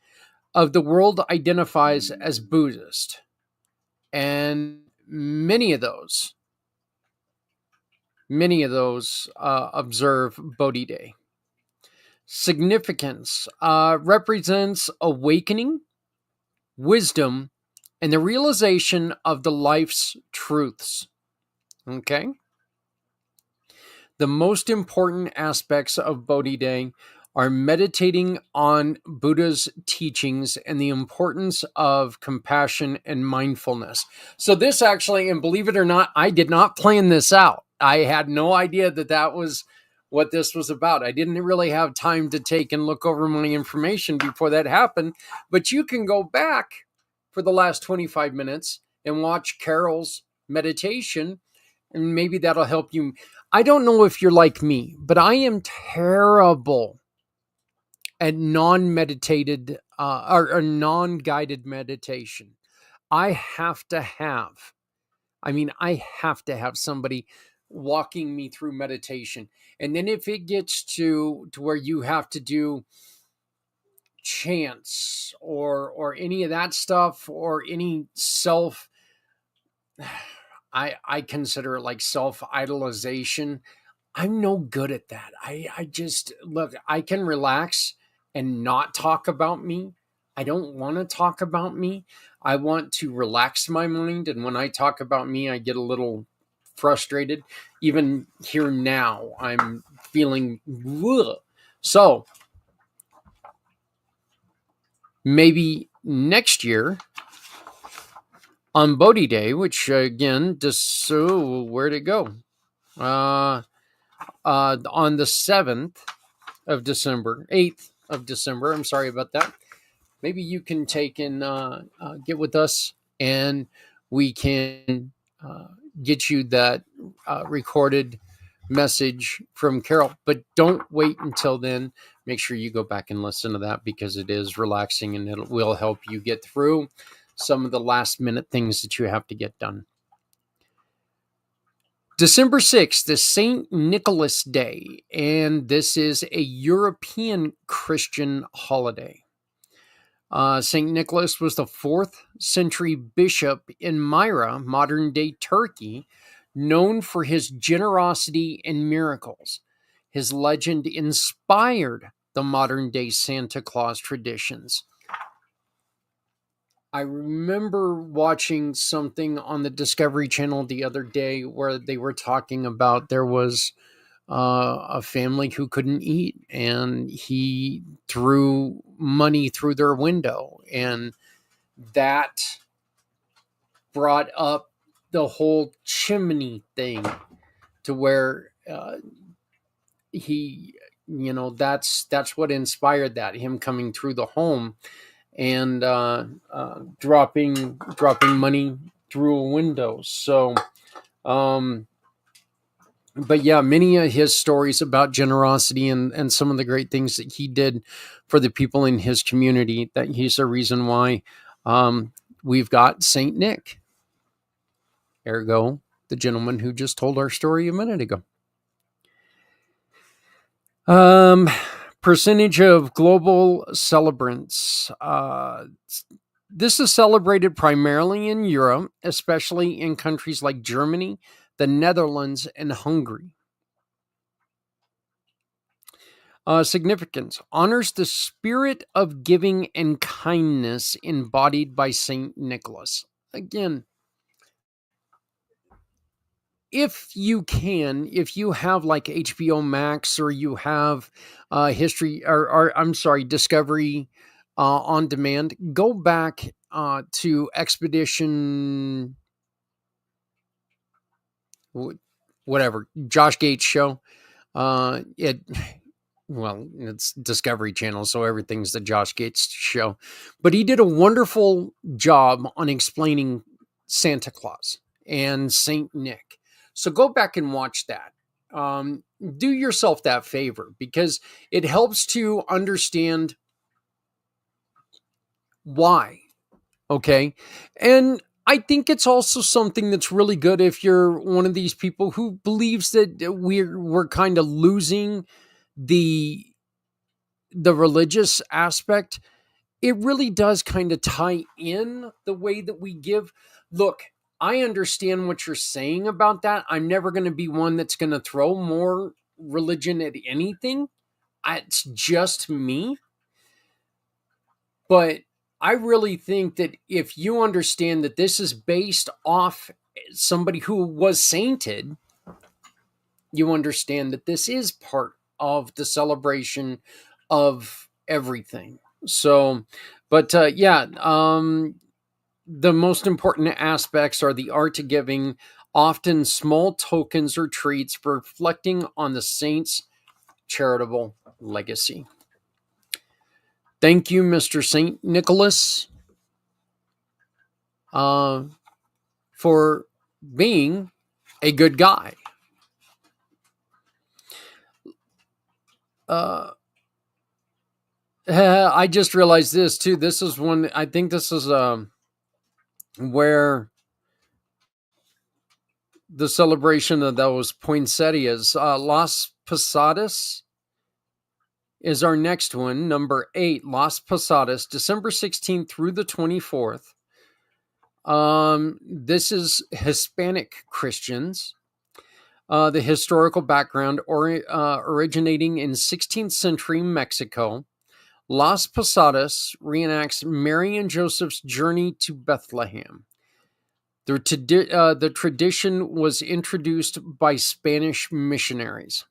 of the world identifies as Buddhist. And many of those observe Bodhi Day. Significance represents awakening, wisdom, and the realization of the life's truths. Okay? The most important aspects of Bodhi Day are meditating on Buddha's teachings and the importance of compassion and mindfulness. So this actually, and believe it or not, I did not plan this out. I had no idea that was what this was about. I didn't really have time to take and look over my information before that happened. But you can go back for the last 25 minutes and watch Carole's meditation, and maybe that'll help you. I don't know if you're like me, but I am terrible at non-meditated or non-guided meditation. I have to have somebody walking me through meditation. And then if it gets to where you have to do chants or any of that stuff, or any I consider it like self-idolization, I'm no good at that. I just, look, I can relax and not talk about me. I don't want to talk about me. I want to relax my mind. And when I talk about me, I get a little frustrated. Even here now, I'm feeling, ugh. So maybe next year On Bodhi Day, which again, just so where'd it go? On the 7th of December, 8th of December. I'm sorry about that. Maybe you can take and get with us, and we can get you that recorded message from Carole. But don't wait until then. Make sure you go back and listen to that, because it is relaxing and it will help you get through some of the last minute things that you have to get done. December 6th is St. Nicholas Day, and this is a European Christian holiday. St. Nicholas was the 4th century bishop in Myra, modern-day Turkey, known for his generosity and miracles. His legend inspired the modern-day Santa Claus traditions. I remember watching something on the Discovery Channel the other day where they were talking about there was a family who couldn't eat, and he threw money through their window, and that brought up the whole chimney thing to where he, that's what inspired that, him coming through the home and dropping money through a window. So but yeah, many of his stories about generosity and some of the great things that he did for the people in his community, that he's the reason why we've got Saint Nick, ergo the gentleman who just told our story a minute ago. Percentage of global celebrants. This is celebrated primarily in Europe, especially in countries like Germany, the Netherlands, and Hungary. Significance. Honors the spirit of giving and kindness embodied by St. Nicholas. Again, if you have like HBO Max, or you have Discovery on demand, go back to Expedition, whatever, Josh Gates show. It's Discovery Channel, so everything's the Josh Gates show. But he did a wonderful job on explaining Santa Claus and Saint Nick. So go back and watch that. Do yourself that favor, because it helps to understand why. Okay. And I think it's also something that's really good if you're one of these people who believes that we're kind of losing the religious aspect. It really does kind of tie in the way that we give. Look, I understand what you're saying about that. I'm never going to be one that's going to throw more religion at anything. It's just me. But I really think that if you understand that this is based off somebody who was sainted, you understand that this is part of the celebration of everything. So, but the most important aspects are the art of giving, often small tokens or treats reflecting on the saint's charitable legacy. Thank you, Mr. St. Nicholas, for being a good guy. I just realized this too. This is one, I think this is where the celebration of those poinsettias, Las Posadas is our next one. Number 8, Las Posadas, December 16th through the 24th. This is Hispanic Christians. The historical background originating in 16th century Mexico. Las Posadas reenacts Mary and Joseph's journey to Bethlehem. The tradition was introduced by Spanish missionaries.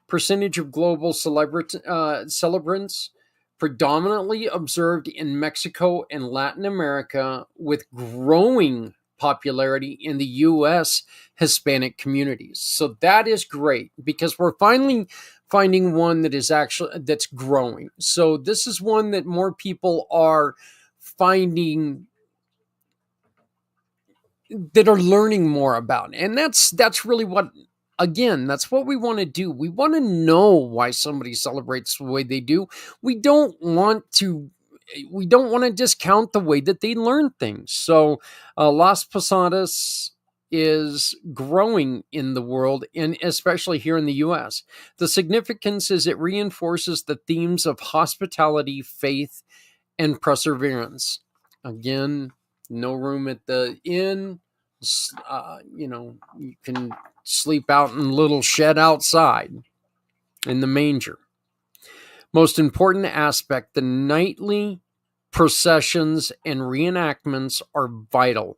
Percentage of global celebrants. predominantly observed in Mexico and Latin America, with growing popularity in the U.S. Hispanic communities. So that is great, because we're finally finding one that's growing. So this is one that more people are finding, that are learning more about. And that's really what, again, that's what we want to do. We want to know why somebody celebrates the way they do. We don't want to discount the way that they learn things. So Las Posadas is growing in the world, and especially here in the US. The significance is it reinforces the themes of hospitality, faith, and perseverance. Again, no room at the inn. You can sleep out in a little shed outside in the manger. Most important aspect, the nightly processions and reenactments are vital,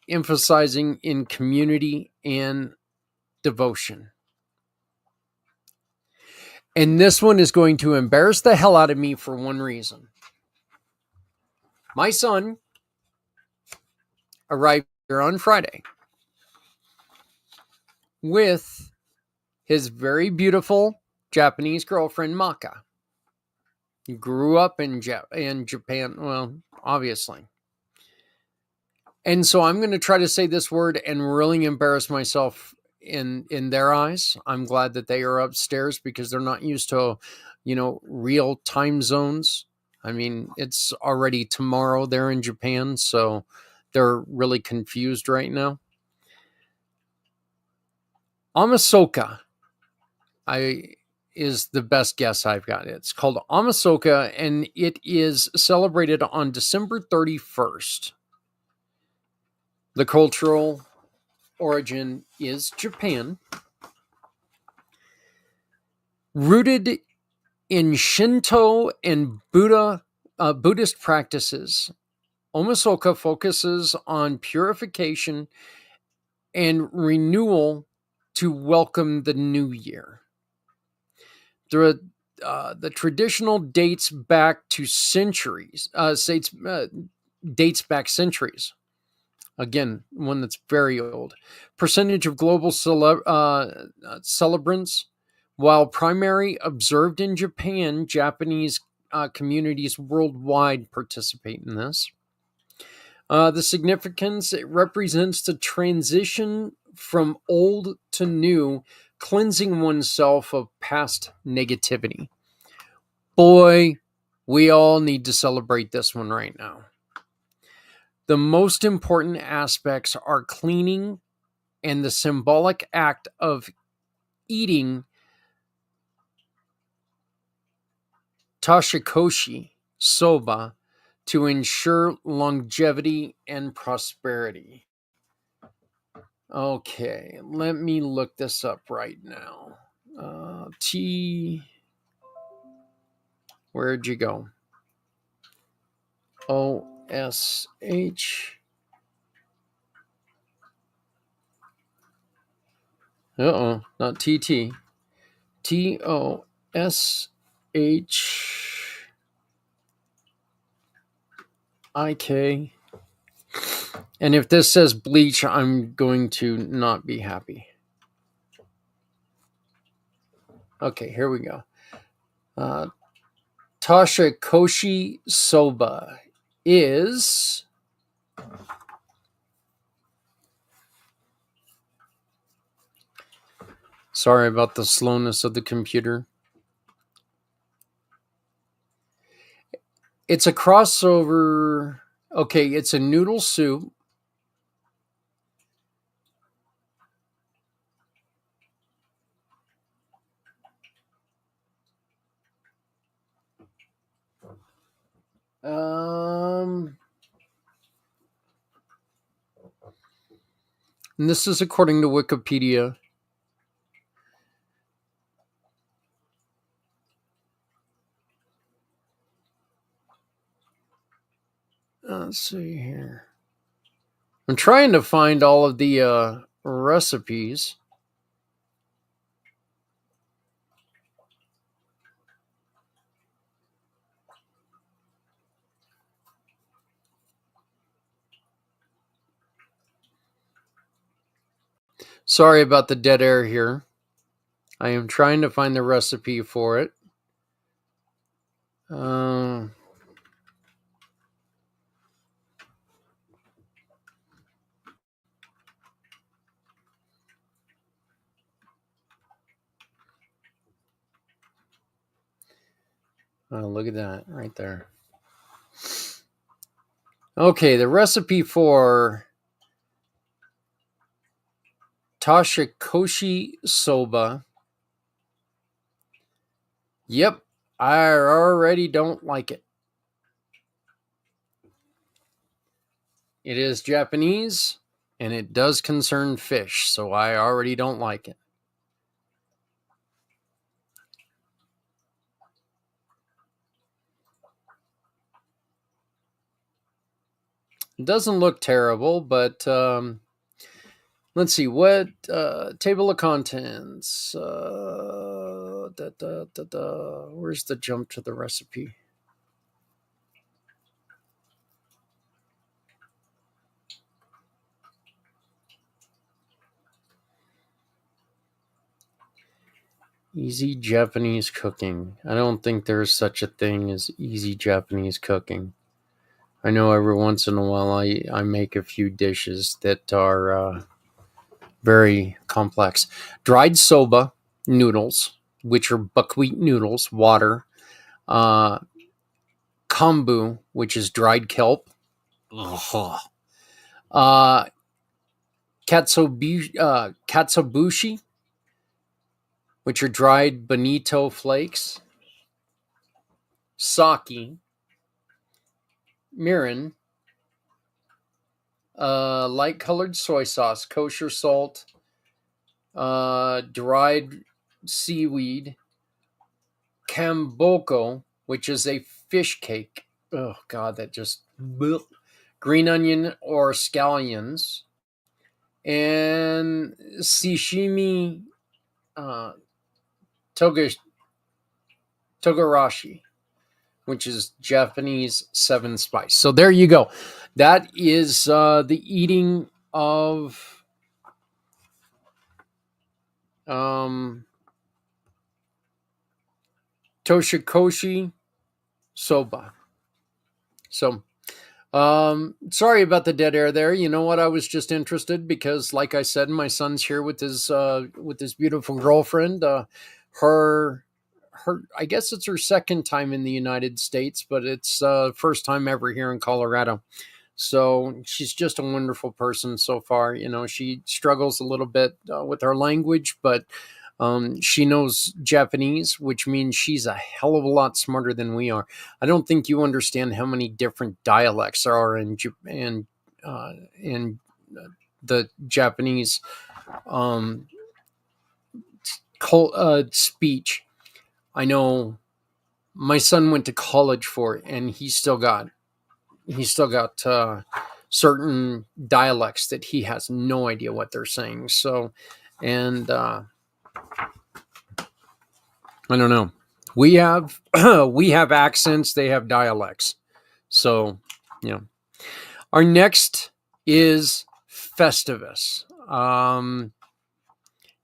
emphasizing in community and devotion. And this one is going to embarrass the hell out of me for one reason. My son arrived here on Friday with his very beautiful Japanese girlfriend, Maka. He grew up in Japan, well, obviously. And so I'm going to try to say this word and really embarrass myself in their eyes. I'm glad that they are upstairs, because they're not used to, real time zones. I mean, it's already tomorrow there in Japan, so they're really confused right now. Amasoka is the best guess I've got. It's called Amasoka, and it is celebrated on December 31st. The cultural origin is Japan. Rooted in Shinto and Buddhist practices, Amasoka focuses on purification and renewal to welcome the new year. The traditional dates back centuries. Again, one that's very old. Percentage of global celebrants, while primarily observed in Japan, Japanese communities worldwide participate in this. The significance, it represents the transition from old to new, cleansing oneself of past negativity. Boy, we all need to celebrate this one right now. The most important aspects are cleaning and the symbolic act of eating tashikoshi soba to ensure longevity and prosperity. Okay, let me look this up right now. Where'd you go? OSH. Not TT. TOSHIK. And if this says bleach, I'm going to not be happy. Okay, here we go. Tashikoshi soba is sorry about the slowness of the computer. It's a crossover. Okay, it's a noodle soup. And this is according to Wikipedia. Let's see here. I'm trying to find all of the recipes. Sorry about the dead air here. I am trying to find the recipe for it. Oh, look at that right there. Okay, the recipe for Toshikoshi soba. Yep, I already don't like it. It is Japanese, and it does concern fish, so I already don't like it. It doesn't look terrible, but let's see. What table of contents? Where's the jump to the recipe? Easy Japanese cooking. I don't think there's such a thing as easy Japanese cooking. I know every once in a while I make a few dishes that are very complex. Dried soba noodles, which are buckwheat noodles, water. Kombu, which is dried kelp. Katsubushi, which are dried bonito flakes. Sake. Mirin. Light colored soy sauce, kosher salt, dried seaweed, kamboko, which is a fish cake. Oh God, that just bleh. Green onion or scallions, and sashimi togarashi, which is Japanese 7 spice. So there you go. That is the eating of Toshikoshi soba. So sorry about the dead air there. You know what? I was just interested because, like I said, my son's here with his beautiful girlfriend. Her I guess it's her second time in the United States, but it's first time ever here in Colorado. So she's just a wonderful person so far. You know, she struggles a little bit with her language, but she knows Japanese, which means she's a hell of a lot smarter than we are. I don't think you understand how many different dialects there are in the Japanese speech. I know my son went to college for it, and he's still got certain dialects that he has no idea what they're saying. So, and I don't know. We have accents. They have dialects. So, yeah. Our next is Festivus.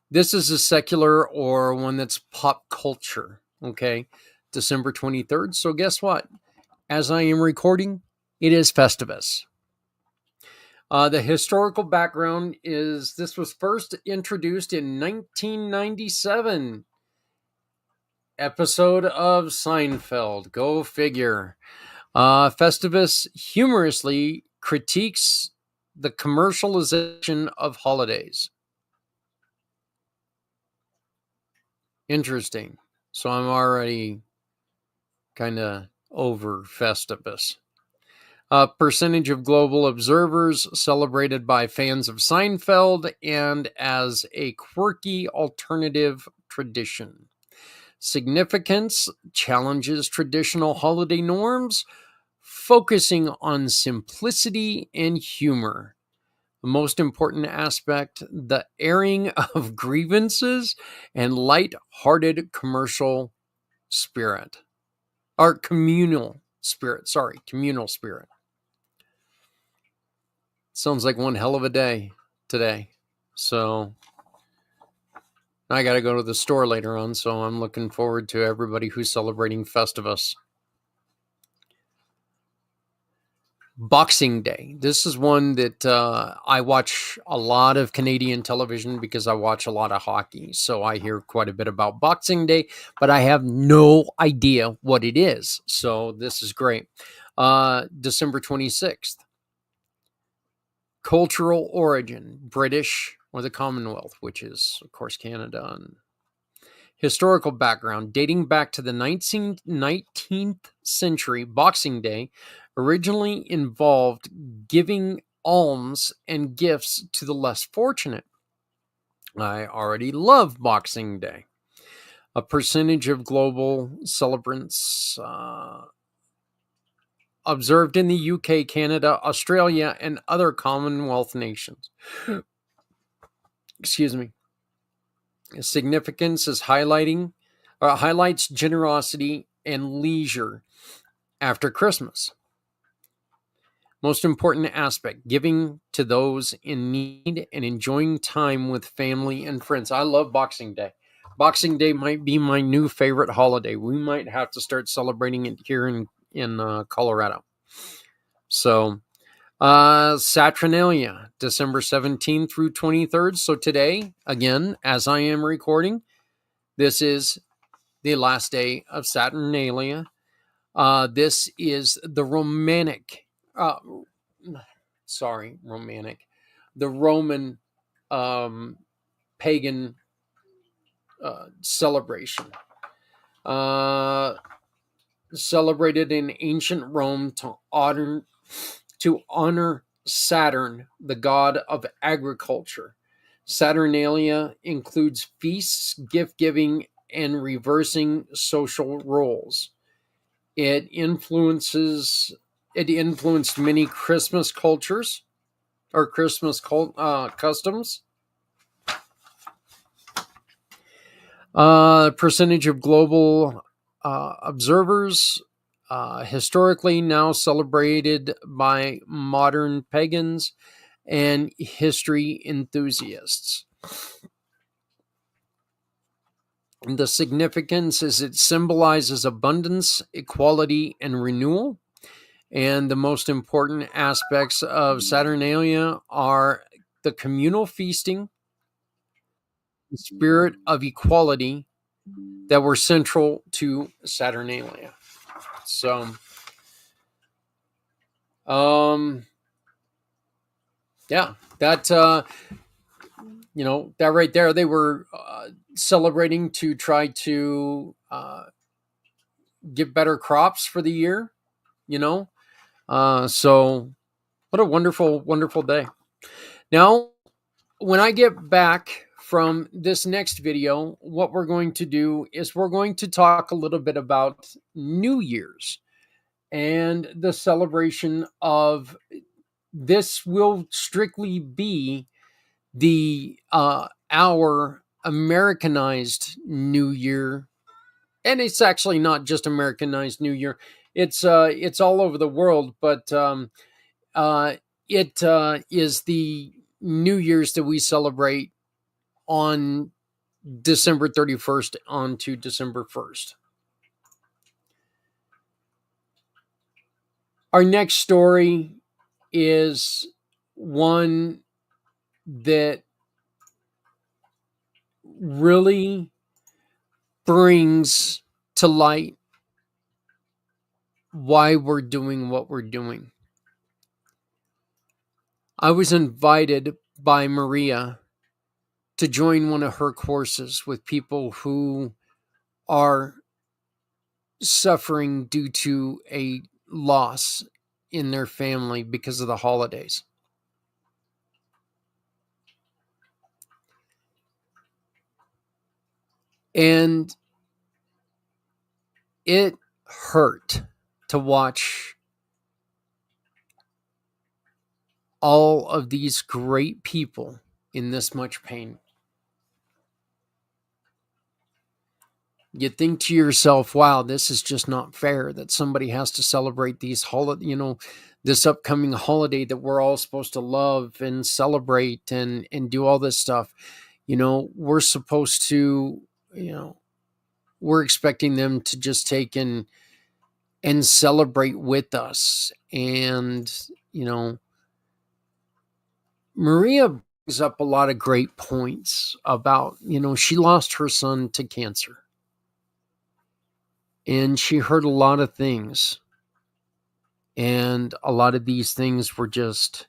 This is a secular or one that's pop culture. Okay, December 23rd. So guess what? As I am recording, it is Festivus. The historical background is this was first introduced in 1997 episode of Seinfeld. Go figure. Festivus humorously critiques the commercialization of holidays. Interesting. So I'm already kind of over Festivus. Percentage of global observers celebrated by fans of Seinfeld and as a quirky alternative tradition. Significance challenges traditional holiday norms, focusing on simplicity and humor. The most important aspect, the airing of grievances and light-hearted commercial spirit. Or communal spirit. Sorry, communal spirit. Sounds like one hell of a day today. So, I got to go to the store later on, so I'm looking forward to everybody who's celebrating Festivus. Boxing Day. This is one that I watch a lot of Canadian television because I watch a lot of hockey. So I hear quite a bit about Boxing Day, but I have no idea what it is. So this is great. December 26th. Cultural origin, British or the Commonwealth, which is, of course, Canada. And historical background, dating back to the 19th century, Boxing Day originally involved giving alms and gifts to the less fortunate. I already love Boxing Day. A percentage of global celebrants observed in the UK, Canada, Australia, and other Commonwealth nations. Excuse me. Significance is highlights generosity and leisure after Christmas. Most important aspect, giving to those in need and enjoying time with family and friends. I love Boxing Day. Boxing Day might be my new favorite holiday. We might have to start celebrating it here in Colorado. So, Saturnalia, December 17th through 23rd. So today, again, as I am recording, this is the last day of Saturnalia. This is the the Roman pagan celebration. Celebrated in ancient Rome to honor Saturn, the god of agriculture. Saturnalia includes feasts, gift giving, and reversing social roles. It influenced many Christmas cultures or Christmas customs. Percentage of global observers, historically now celebrated by modern pagans and history enthusiasts. The significance is it symbolizes abundance, equality, and renewal. And the most important aspects of Saturnalia are the communal feasting, the spirit of equality that were central to Saturnalia. So, yeah, that, that right there, they were celebrating to try to get better crops for the year, so what a wonderful, wonderful day. Now, when I get back from this next video, what we're going to do is we're going to talk a little bit about New Year's and the celebration of this will strictly be the our Americanized New Year, and it's actually not just Americanized New Year. It's all over the world, but it is the New Year's that we celebrate on December 31st on to December 1st. Our next story is one that really brings to light why we're doing what we're doing. I was invited by Maria to join one of her courses with people who are suffering due to a loss in their family because of the holidays. And it hurt to watch all of these great people in this much pain. You think to yourself, wow, this is just not fair that somebody has to celebrate these this upcoming holiday that we're all supposed to love and celebrate and do all this stuff. we're supposed to, we're expecting them to just take and celebrate with us. And, Maria brings up a lot of great points about, she lost her son to cancer. And she heard a lot of things. And a lot of these things were just,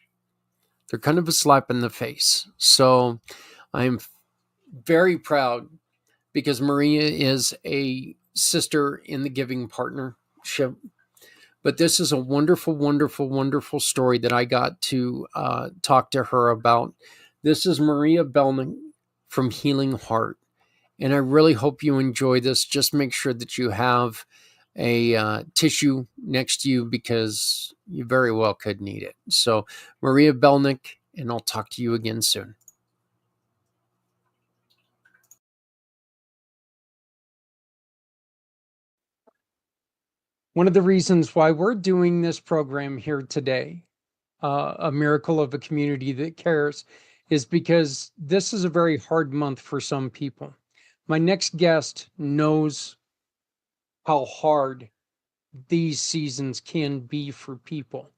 they're kind of a slap in the face. So I'm very proud because Maria is a sister in the giving partnership. But this is a wonderful, wonderful, wonderful story that I got to talk to her about. This is Maria Belinac from Healing Heart. And I really hope you enjoy this. Just make sure that you have a tissue next to you because you very well could need it. So Maria Belinac, and I'll talk to you again soon. One of the reasons why we're doing this program here today, A Miracle of a Community That Cares, is because this is a very hard month for some people. My next guest knows how hard these seasons can be for people.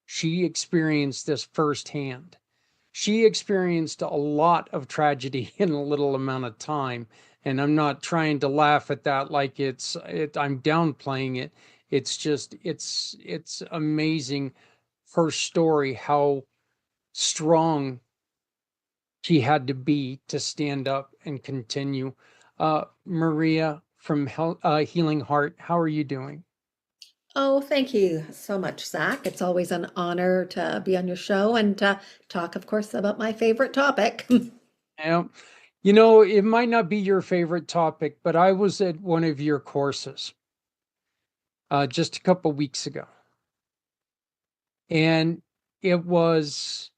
She experienced this firsthand. She experienced a lot of tragedy in a little amount of time. And I'm not trying to laugh at that like I'm downplaying it. It's just, it's amazing her story, how strong she had to be to stand up and continue. Maria from Healing Heart, how are you doing?
Oh, thank you so much, Zach. It's always an honor to be on your show and to talk, of course, about my favorite topic.
Yeah. It might not be your favorite topic, but I was at one of your courses just a couple weeks ago. And it was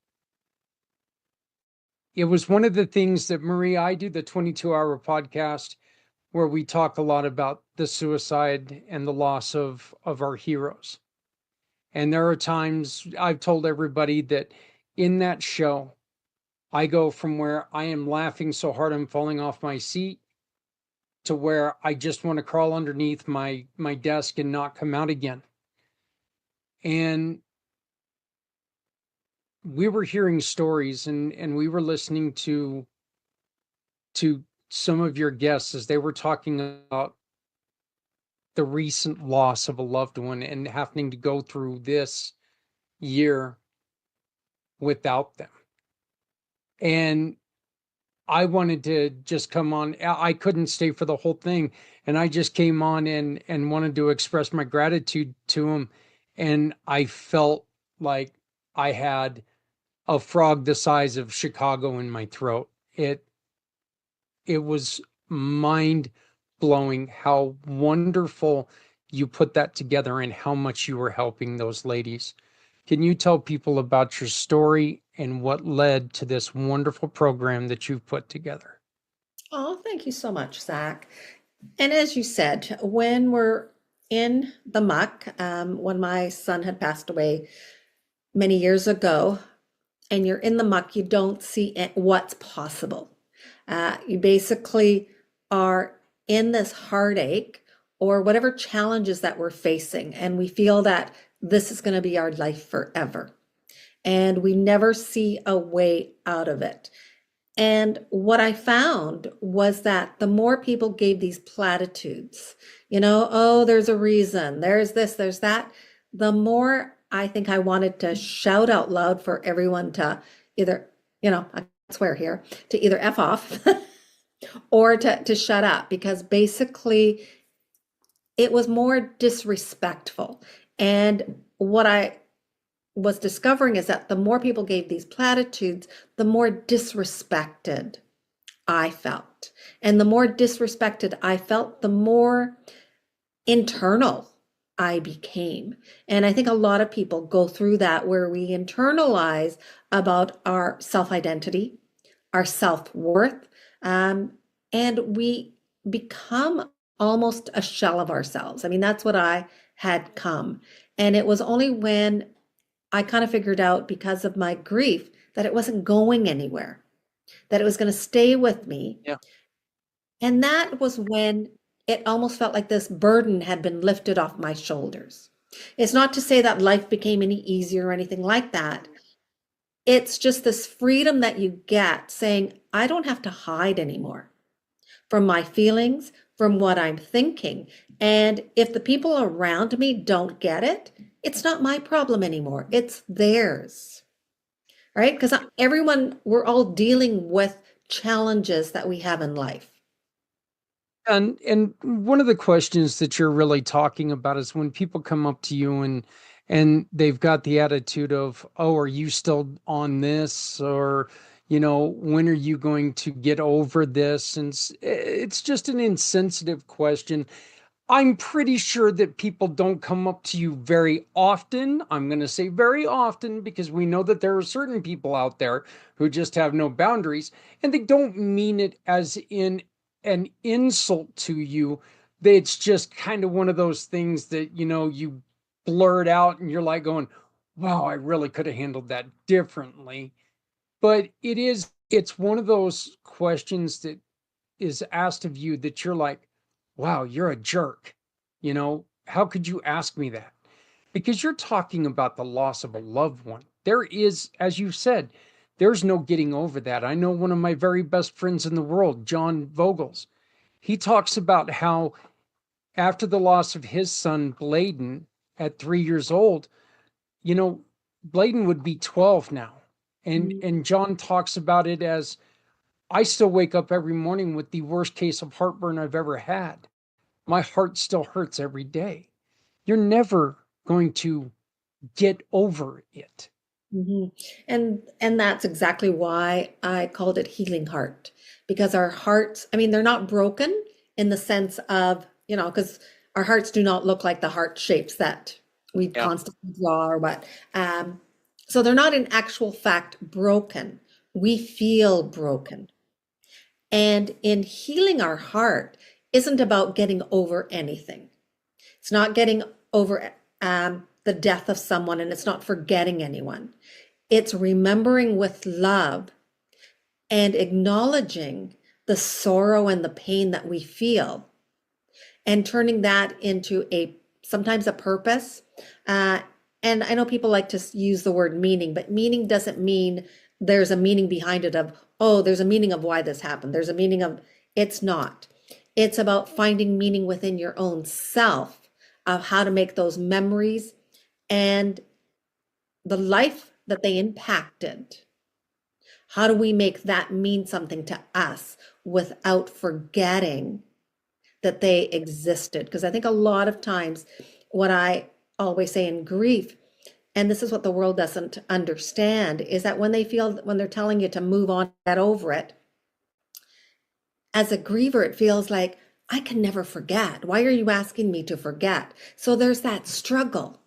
one of the things that Maria, I do the 22-hour podcast where we talk a lot about the suicide and the loss of our heroes. And there are times I've told everybody that in that show, I go from where I am laughing so hard I'm falling off my seat to where I just want to crawl underneath my desk and not come out again. And we were hearing stories and we were listening to some of your guests as they were talking about the recent loss of a loved one and having to go through this year without them. And I wanted to just come on. I couldn't stay for the whole thing. And I just came on and wanted to express my gratitude to him. And I felt like I had a frog the size of Chicago in my throat. It was mind blowing how wonderful you put that together and how much you were helping those ladies. Can you tell people about your story and what led to this wonderful program that you've put together?
Oh, thank you so much, Zach. And as you said, when we're in the muck, when my son had passed away many years ago, and you're in the muck, you don't see what's possible. You basically are in this heartache or whatever challenges that we're facing, and we feel that this is going to be our life forever. And we never see a way out of it. And what I found was that the more people gave these platitudes, oh, there's a reason, there's this, there's that, the more I think I wanted to shout out loud for everyone to either, I swear here, to either F off or to shut up, because basically it was more disrespectful. And what I was discovering is that the more people gave these platitudes, the more disrespected I felt. And the more disrespected I felt, the more internal I became. And I think a lot of people go through that where we internalize about our self-identity, our self-worth, and we become almost a shell of ourselves. I mean, that's what I had come. And it was only when I kind of figured out, because of my grief, that it wasn't going anywhere. that it was going to stay with me.
Yeah.
And that was when it almost felt like this burden had been lifted off my shoulders. It's not to say that life became any easier or anything like that. It's just this freedom that you get saying, I don't have to hide anymore from my feelings, from what I'm thinking. And if the people around me don't get it, it's not my problem anymore. It's theirs, right? Because we're all dealing with challenges that we have in life.
And one of the questions that you're really talking about is when people come up to you and they've got the attitude of, oh, are you still on this? Or, when are you going to get over this? And it's just an insensitive question. I'm pretty sure that people don't come up to you very often. I'm going to say very often because we know that there are certain people out there who just have no boundaries, and they don't mean it as in an insult to you. It's just kind of one of those things that, you blurt out and you're like going, wow, I really could have handled that differently. But it's one of those questions that is asked of you that you're like, wow, you're a jerk. How could you ask me that? Because you're talking about the loss of a loved one. There is, as you said, there's no getting over that. I know one of my very best friends in the world, John Vogels. He talks about how after the loss of his son, Bladen, at 3 years old, Bladen would be 12 now. And John talks about it as, I still wake up every morning with the worst case of heartburn I've ever had. My heart still hurts every day. You're never going to get over it.
Mm-hmm. And that's exactly why I called it healing heart, because our hearts, I mean, they're not broken in the sense of, because our hearts do not look like the heart shapes that we constantly draw or what. So they're not in actual fact broken. We feel broken. And in healing our heart isn't about getting over anything. It's not getting over the death of someone, and it's not forgetting anyone. It's remembering with love and acknowledging the sorrow and the pain that we feel and turning that into sometimes a purpose. And I know people like to use the word meaning, but meaning doesn't mean there's a meaning behind it of, oh, there's a meaning of why this happened. There's a meaning of, it's not. It's about finding meaning within your own self of how to make those memories and the life that they impacted. How do we make that mean something to us without forgetting that they existed? Because I think a lot of times what I always say in grief, and this is what the world doesn't understand, is that when they're telling you to move on, get over it, as a griever, it feels like, I can never forget. Why are you asking me to forget? So there's that struggle.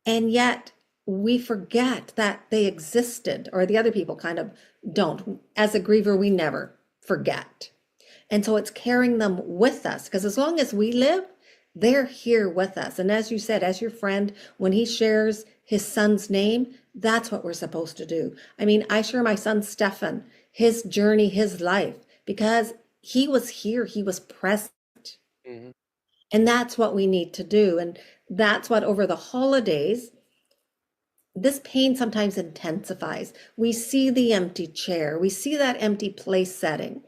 And yet we forget that they existed, or the other people kind of don't. As a griever, we never forget. And so it's carrying them with us, because as long as we live, they're here with us. And as you said, as your friend, when he shares his son's name, that's what we're supposed to do. I mean, I share my son, Stefan, his journey, his life, because he was here, he was present. Mm-hmm. And that's what we need to do. And that's what over the holidays, this pain sometimes intensifies. We see the empty chair, we see that empty place setting.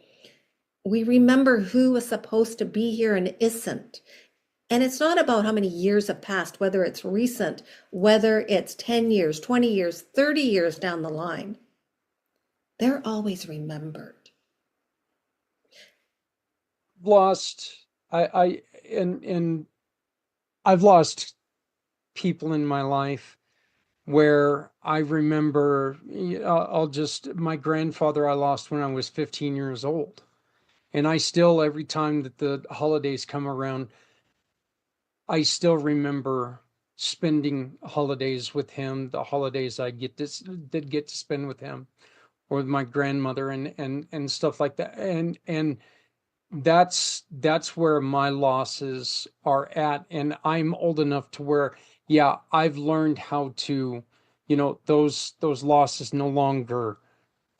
We remember who was supposed to be here and isn't. And it's not about how many years have passed, whether it's recent, whether it's 10 years, 20 years, 30 years down the line. They're always remembered.
I've lost people in my life where I remember, my grandfather I lost when I was 15 years old. And I still, every time that the holidays come around, I still remember spending holidays with him, the holidays I did get to spend with him or with my grandmother and stuff like that. And that's where my losses are at. And I'm old enough to where, I've learned how to, those losses no longer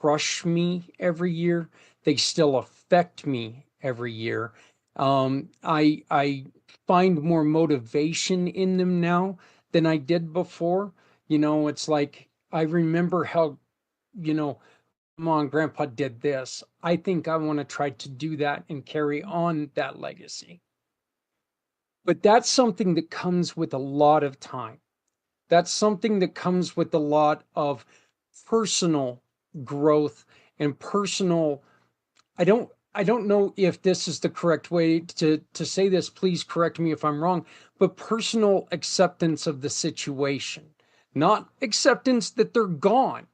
crush me every year. They still affect me every year. I find more motivation in them now than I did before. It's like I remember how, Mom and Grandpa did this. I think I want to try to do that and carry on that legacy. But that's something that comes with a lot of time. That's something that comes with a lot of personal growth and personal. I don't know if this is the correct way to say this. Please correct me if I'm wrong, but personal acceptance of the situation, not acceptance that they're gone.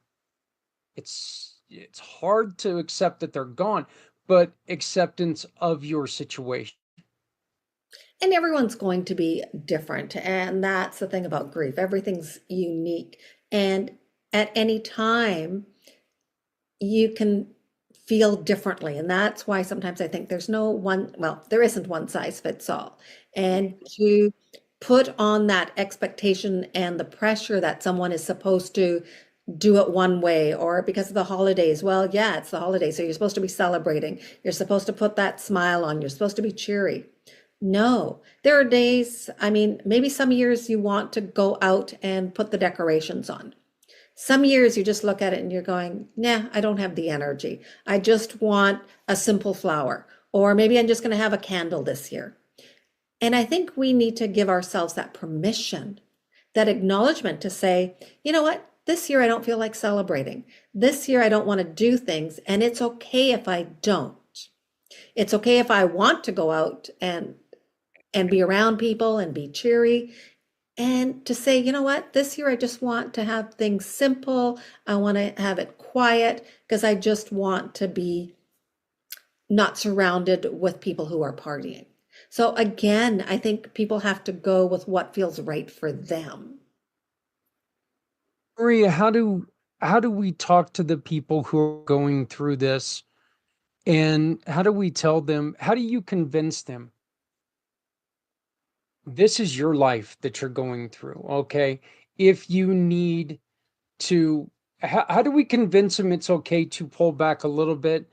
It's hard to accept that they're gone, but acceptance of your situation.
And everyone's going to be different. And that's the thing about grief. Everything's unique. And at any time, you can feel differently. And that's why sometimes I think there's no one, well, there isn't one size fits all. And to put on that expectation and the pressure that someone is supposed to do it one way, or because of the holidays, well, yeah, it's the holidays, so you're supposed to be celebrating. You're supposed to put that smile on. You're supposed to be cheery. No, there are days, I mean, maybe some years you want to go out and put the decorations on. Some years you just look at it and you're going, nah, I don't have the energy. I just want a simple flower. Or maybe I'm just going to have a candle this year. And I think we need to give ourselves that permission, that acknowledgement to say, you know what? This year I don't feel like celebrating. This year I don't want to do things. And it's okay if I don't. It's okay if I want to go out and be around people and be cheery, and to say, you know what, this year I just want to have things simple. I want to have it quiet because I just want to be not surrounded with people who are partying. So again, I think people have to go with what feels right for them.
Maria, how do we talk to the people who are going through this, and how do we tell them, how do you convince them this is your life that you're going through? Okay, if you need to, how do we convince them it's okay to pull back a little bit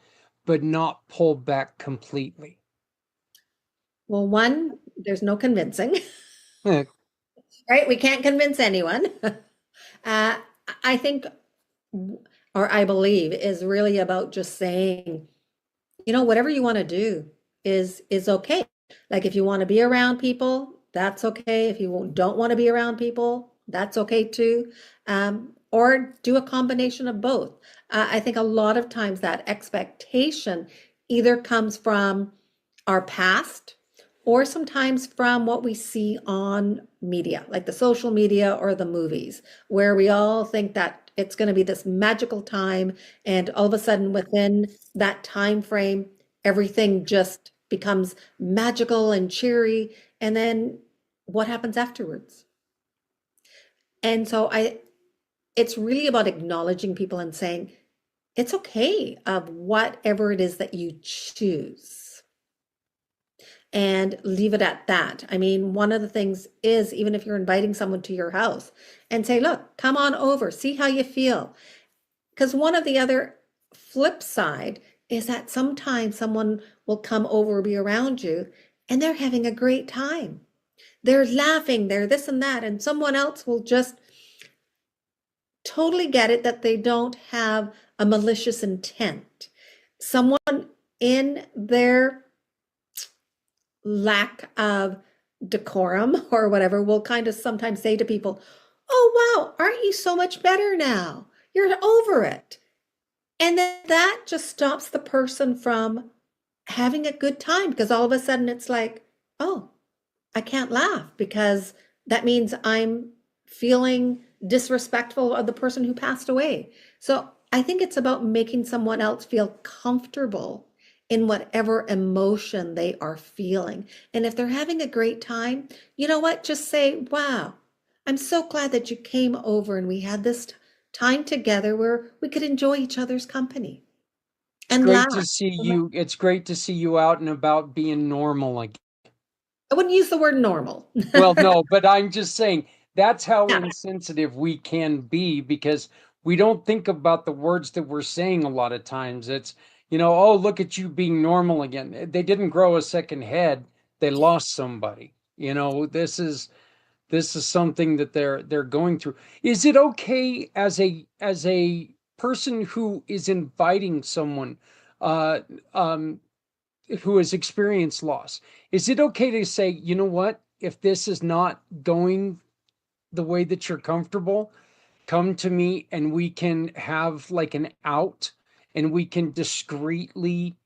but not pull back completely?
Well, one, there's no convincing,
Eh,
right? We can't convince anyone. uh, I think, or I believe, is really about just saying, you know, whatever you want to do is okay. Like if you want to be around people, that's okay. If you don't want to be around people, that's okay too. Or do a combination of both. I think a lot of times that expectation either comes from our past or sometimes from what we see on media, like the social media or the movies, where we all think that it's going to be this magical time, and all of a sudden within that time frame, everything just becomes magical and cheery. And then what happens afterwards? And so it's really about acknowledging people and saying, it's okay of whatever it is that you choose, and leave it at that. I mean, one of the things is, even if you're inviting someone to your house and say, look, come on over, see how you feel. Because one of the other flip side is that sometimes someone will come over, be around you, and they're having a great time. They're laughing, they're this and that, and someone else will just totally get it that they don't have a malicious intent. Someone in their lack of decorum or whatever will kind of sometimes say to people, oh, wow, aren't you so much better now? You're over it. And then that just stops the person from having a good time, because all of a sudden it's like, oh, I can't laugh because that means I'm feeling disrespectful of the person who passed away. So I think it's about making someone else feel comfortable in whatever emotion they are feeling. And if they're having a great time, you know what? Just say, wow, I'm so glad that you came over and we had this time together where we could enjoy each other's company and
Great to
laugh.
see you. It's great to see you out and about being normal again.
I wouldn't use the word normal.
Well, no, but I'm just saying that's how
Yeah.
insensitive we can be because we don't think about the words that we're saying a lot of times. It's, oh, look at you being normal again. They didn't grow a second head. They lost somebody. This is something that they're going through. Is it okay as a person who is inviting someone uh who has experienced loss, is it okay to say, you know what, if this is not going the way that you're comfortable, come to me and we can have like an out, and we can discreetly,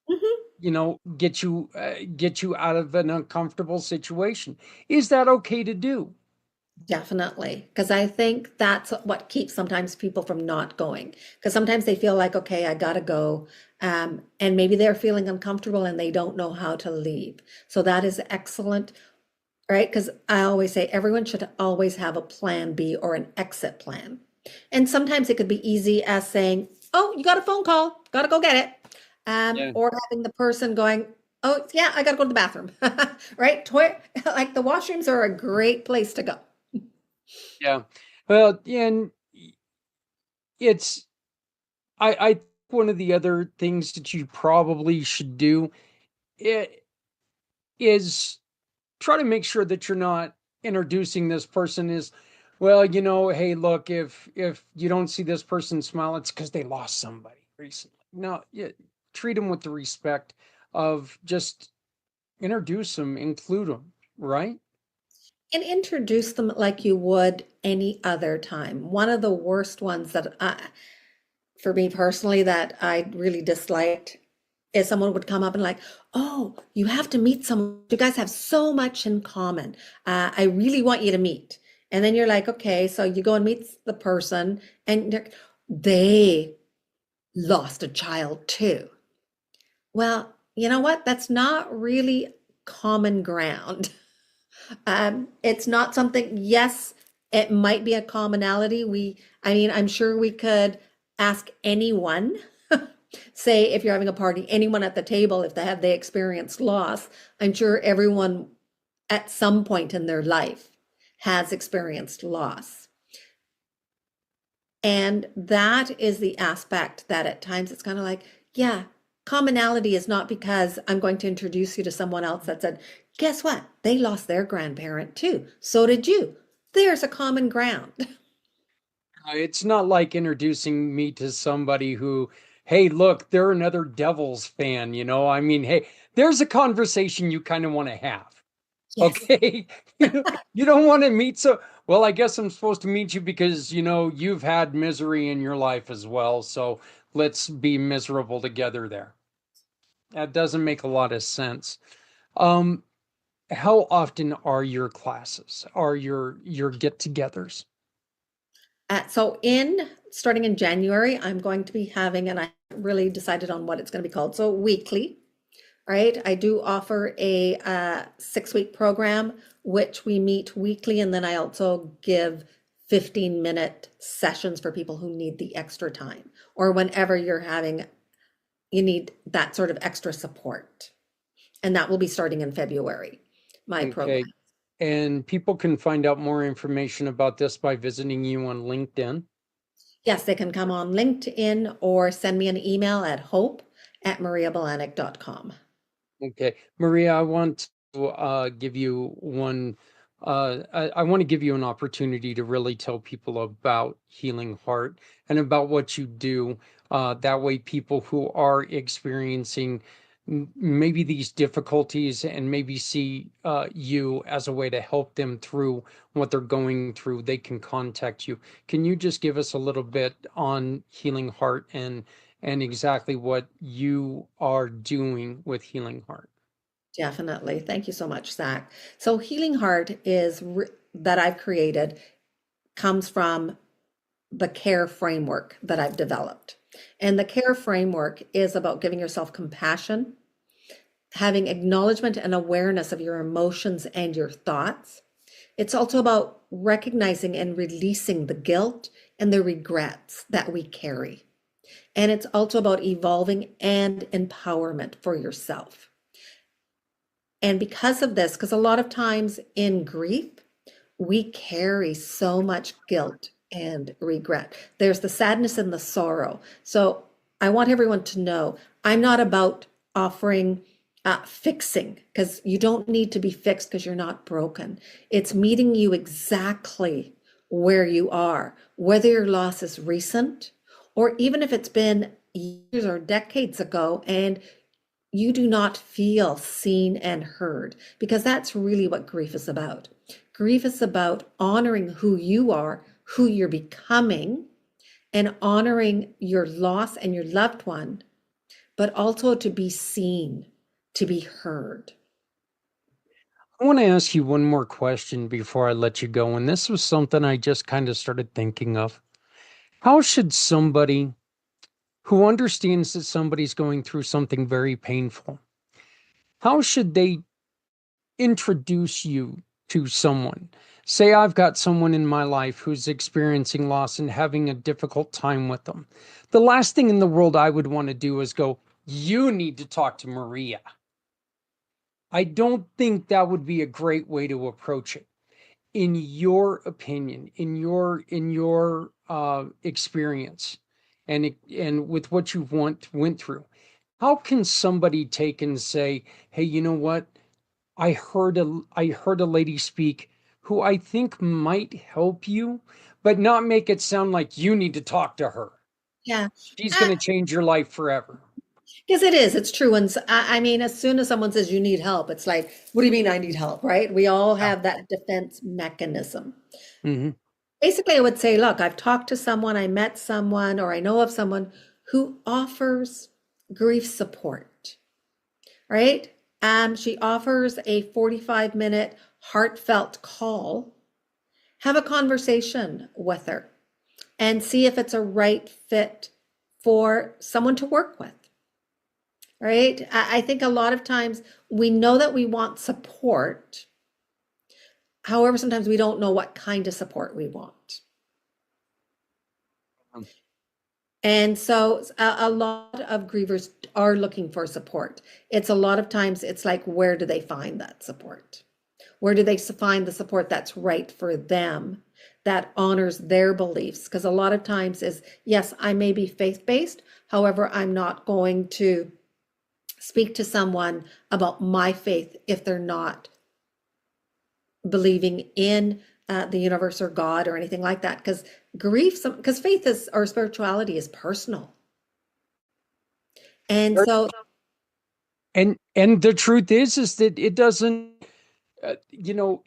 Mhm.
get you out of an uncomfortable situation? Is that okay to do?
Definitely, because I think that's what keeps sometimes people from not going. Because sometimes they feel like, okay, I gotta go, and maybe they're feeling uncomfortable and they don't know how to leave. So that is excellent, right? Because I always say everyone should always have a plan B or an exit plan. And sometimes it could be easy as saying, "Oh, you got a phone call, gotta go get it,"
Yeah.
or having the person going, "Oh, yeah, I gotta go to the bathroom," right? Like the washrooms are a great place to go.
Yeah. Well, and it's I think one of the other things that you probably should do it is try to make sure that you're not introducing this person as, well, hey, look, if you don't see this person smile, it's because they lost somebody recently. No, treat them with the respect of just introduce them, include them, right?
And introduce them like you would any other time. One of the worst ones that for me personally, that I really disliked is someone would come up and like, "Oh, you have to meet someone. You guys have so much in common. I really want you to meet." And then you're like, "Okay," so you go and meet the person, and they lost a child too. Well, you know what? That's not really common ground. It's not something, yes, it might be a commonality. I mean, I'm sure we could ask anyone, say if you're having a party, anyone at the table, if they experienced loss, I'm sure everyone at some point in their life has experienced loss. And that is the aspect that at times it's kind of like, yeah, commonality is not because I'm going to introduce you to someone else that said, "Guess what? They lost their grandparent too. So did you." There's a common ground.
It's not like introducing me to somebody who, hey, look, they're another Devils fan, I mean, hey, there's a conversation you kind of want to have.
Yes.
Okay. You don't want to meet, so, well, I guess I'm supposed to meet you because, you've had misery in your life as well. So let's be miserable together there. That doesn't make a lot of sense. Um, how often are your classes, are your get-togethers?
So in starting in January, I'm going to be having, and I haven't really decided on what it's going to be called. So weekly, right? I do offer a 6-week program, which we meet weekly, and then I also give 15-minute sessions for people who need the extra time, or whenever you need that sort of extra support. And that will be starting in February, my program.
Okay. And people can find out more information about this by visiting you on LinkedIn.
Yes, they can come on LinkedIn or send me an email at hope@mariabelanic.com.
Okay. Maria, I want to give you one. I want to give you an opportunity to really tell people about Healing Heart and about what you do. That way, people who are experiencing maybe these difficulties and maybe see you as a way to help them through what they're going through, they can contact you. Can you just give us a little bit on Healing Heart and exactly what you are doing with Healing Heart?
Definitely. Thank you so much, Zach. So Healing Heart that I've created comes from the care framework that I've developed. And the care framework is about giving yourself compassion, having acknowledgement and awareness of your emotions and your thoughts. It's also about recognizing and releasing the guilt and the regrets that we carry. And it's also about evolving and empowerment for yourself. And because of this, because a lot of times in grief, we carry so much guilt and regret. There's the sadness and the sorrow. So I want everyone to know I'm not about offering fixing, because you don't need to be fixed because you're not broken. It's meeting you exactly where you are, whether your loss is recent or even if it's been years or decades ago and you do not feel seen and heard, because that's really what grief is about. Grief is about honoring who you are, who you're becoming, and honoring your loss and your loved one, but also to be seen, to be heard.
I want to ask you one more question before I let you go. And this was something I just kind of started thinking of. How should somebody who understands that somebody's going through something very painful, how should they introduce you to someone? Say I've got someone in my life who's experiencing loss and having a difficult time with them. The last thing in the world I would want to do is go, you need to talk to Maria. I don't think that would be a great way to approach it. In your opinion, in your experience, and with what you've went through, how can somebody take and say, hey, you know what? I heard a lady speak who I think might help you, but not make it sound like you need to talk to her.
Yeah.
She's going to change your life forever.
Because it is, it's true. And I mean, as soon as someone says you need help, it's like, what do you mean I need help, right? We all
Yeah.
have that defense mechanism.
Mm-hmm.
Basically, I would say, look, I've talked to someone, I met someone, or I know of someone who offers grief support, right? She offers a 45-minute heartfelt call. Have a conversation with her and see if it's a right fit for someone to work with, right? I think a lot of times we know that we want support. However, sometimes we don't know what kind of support we want. And so a lot of grievers are looking for support. It's a lot of times it's like, where do they find that support? Where do they find the support that's right for them, that honors their beliefs? Because a lot of times is, yes, I may be faith-based, however, I'm not going to speak to someone about my faith if they're not believing in the universe or God or anything like that. Because because faith is, or spirituality is personal. And so,
And the truth is that it doesn't, in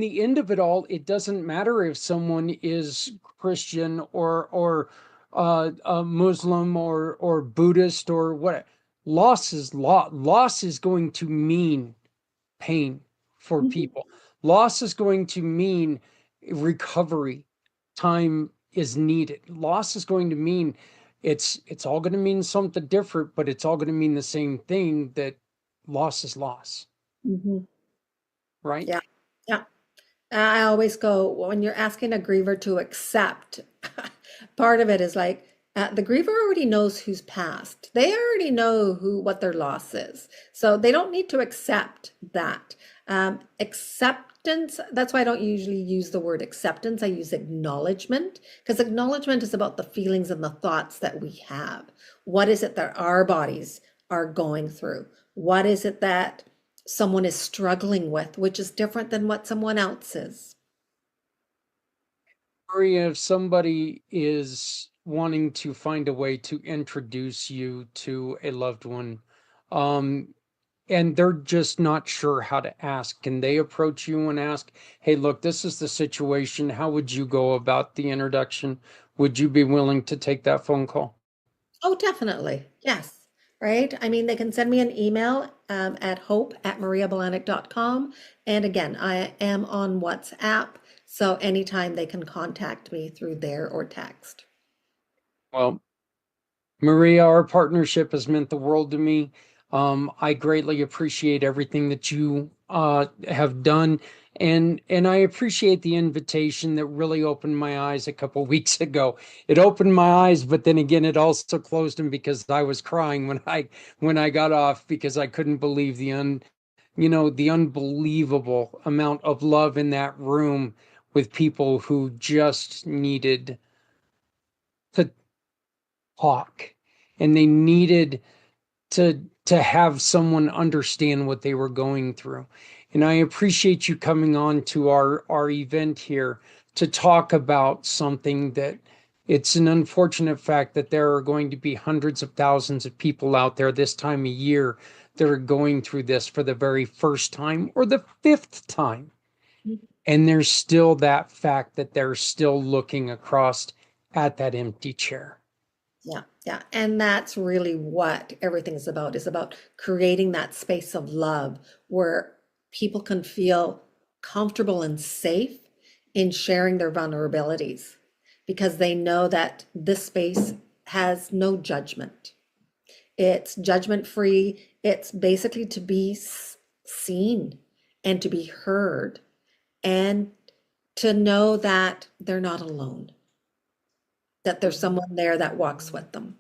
the end of it all, it doesn't matter if someone is Christian or Muslim or Buddhist or what. Loss is loss is going to mean pain for people. Loss is going to mean recovery time is needed. Loss is going to mean it's all going to mean something different, but it's all going to mean the same thing, that loss is loss,
mhm,
right?
yeah, yeah. I always go, when you're asking a griever to accept, part of it is like, the griever already knows who's passed. They already know what their loss is. So they don't need to accept that. Acceptance, that's why I don't usually use the word acceptance. I use acknowledgement, because acknowledgement is about the feelings and the thoughts that we have. What is it that our bodies are going through? What is it that someone is struggling with, which is different than what someone else is?
Maria, if somebody is wanting to find a way to introduce you to a loved one, um, and they're just not sure how to ask, can they approach you and ask, hey, look, this is the situation. How would you go about the introduction? Would you be willing to take that phone call?
Oh, definitely. Yes. Right. I mean, they can send me an email at hope@mariabelanic.com. And again, I am on WhatsApp. So anytime they can contact me through there or text.
Well, Maria, our partnership has meant the world to me. I greatly appreciate everything that you have done, and I appreciate the invitation that really opened my eyes a couple weeks ago. It opened my eyes, but then again, it also closed them because I was crying when I got off, because I couldn't believe the unbelievable amount of love in that room with people who just needed to talk, and they needed to have someone understand what they were going through. And I appreciate you coming on to our event here to talk about something that, it's an unfortunate fact that there are going to be hundreds of thousands of people out there this time of year that are going through this for the very first time or the fifth time. And there's still that fact that they're still looking across at that empty chair.
Yeah, yeah. And that's really what everything is about creating that space of love where people can feel comfortable and safe in sharing their vulnerabilities because they know that this space has no judgment. It's judgment free. It's basically to be seen and to be heard and to know that they're not alone, that there's someone there that walks with them.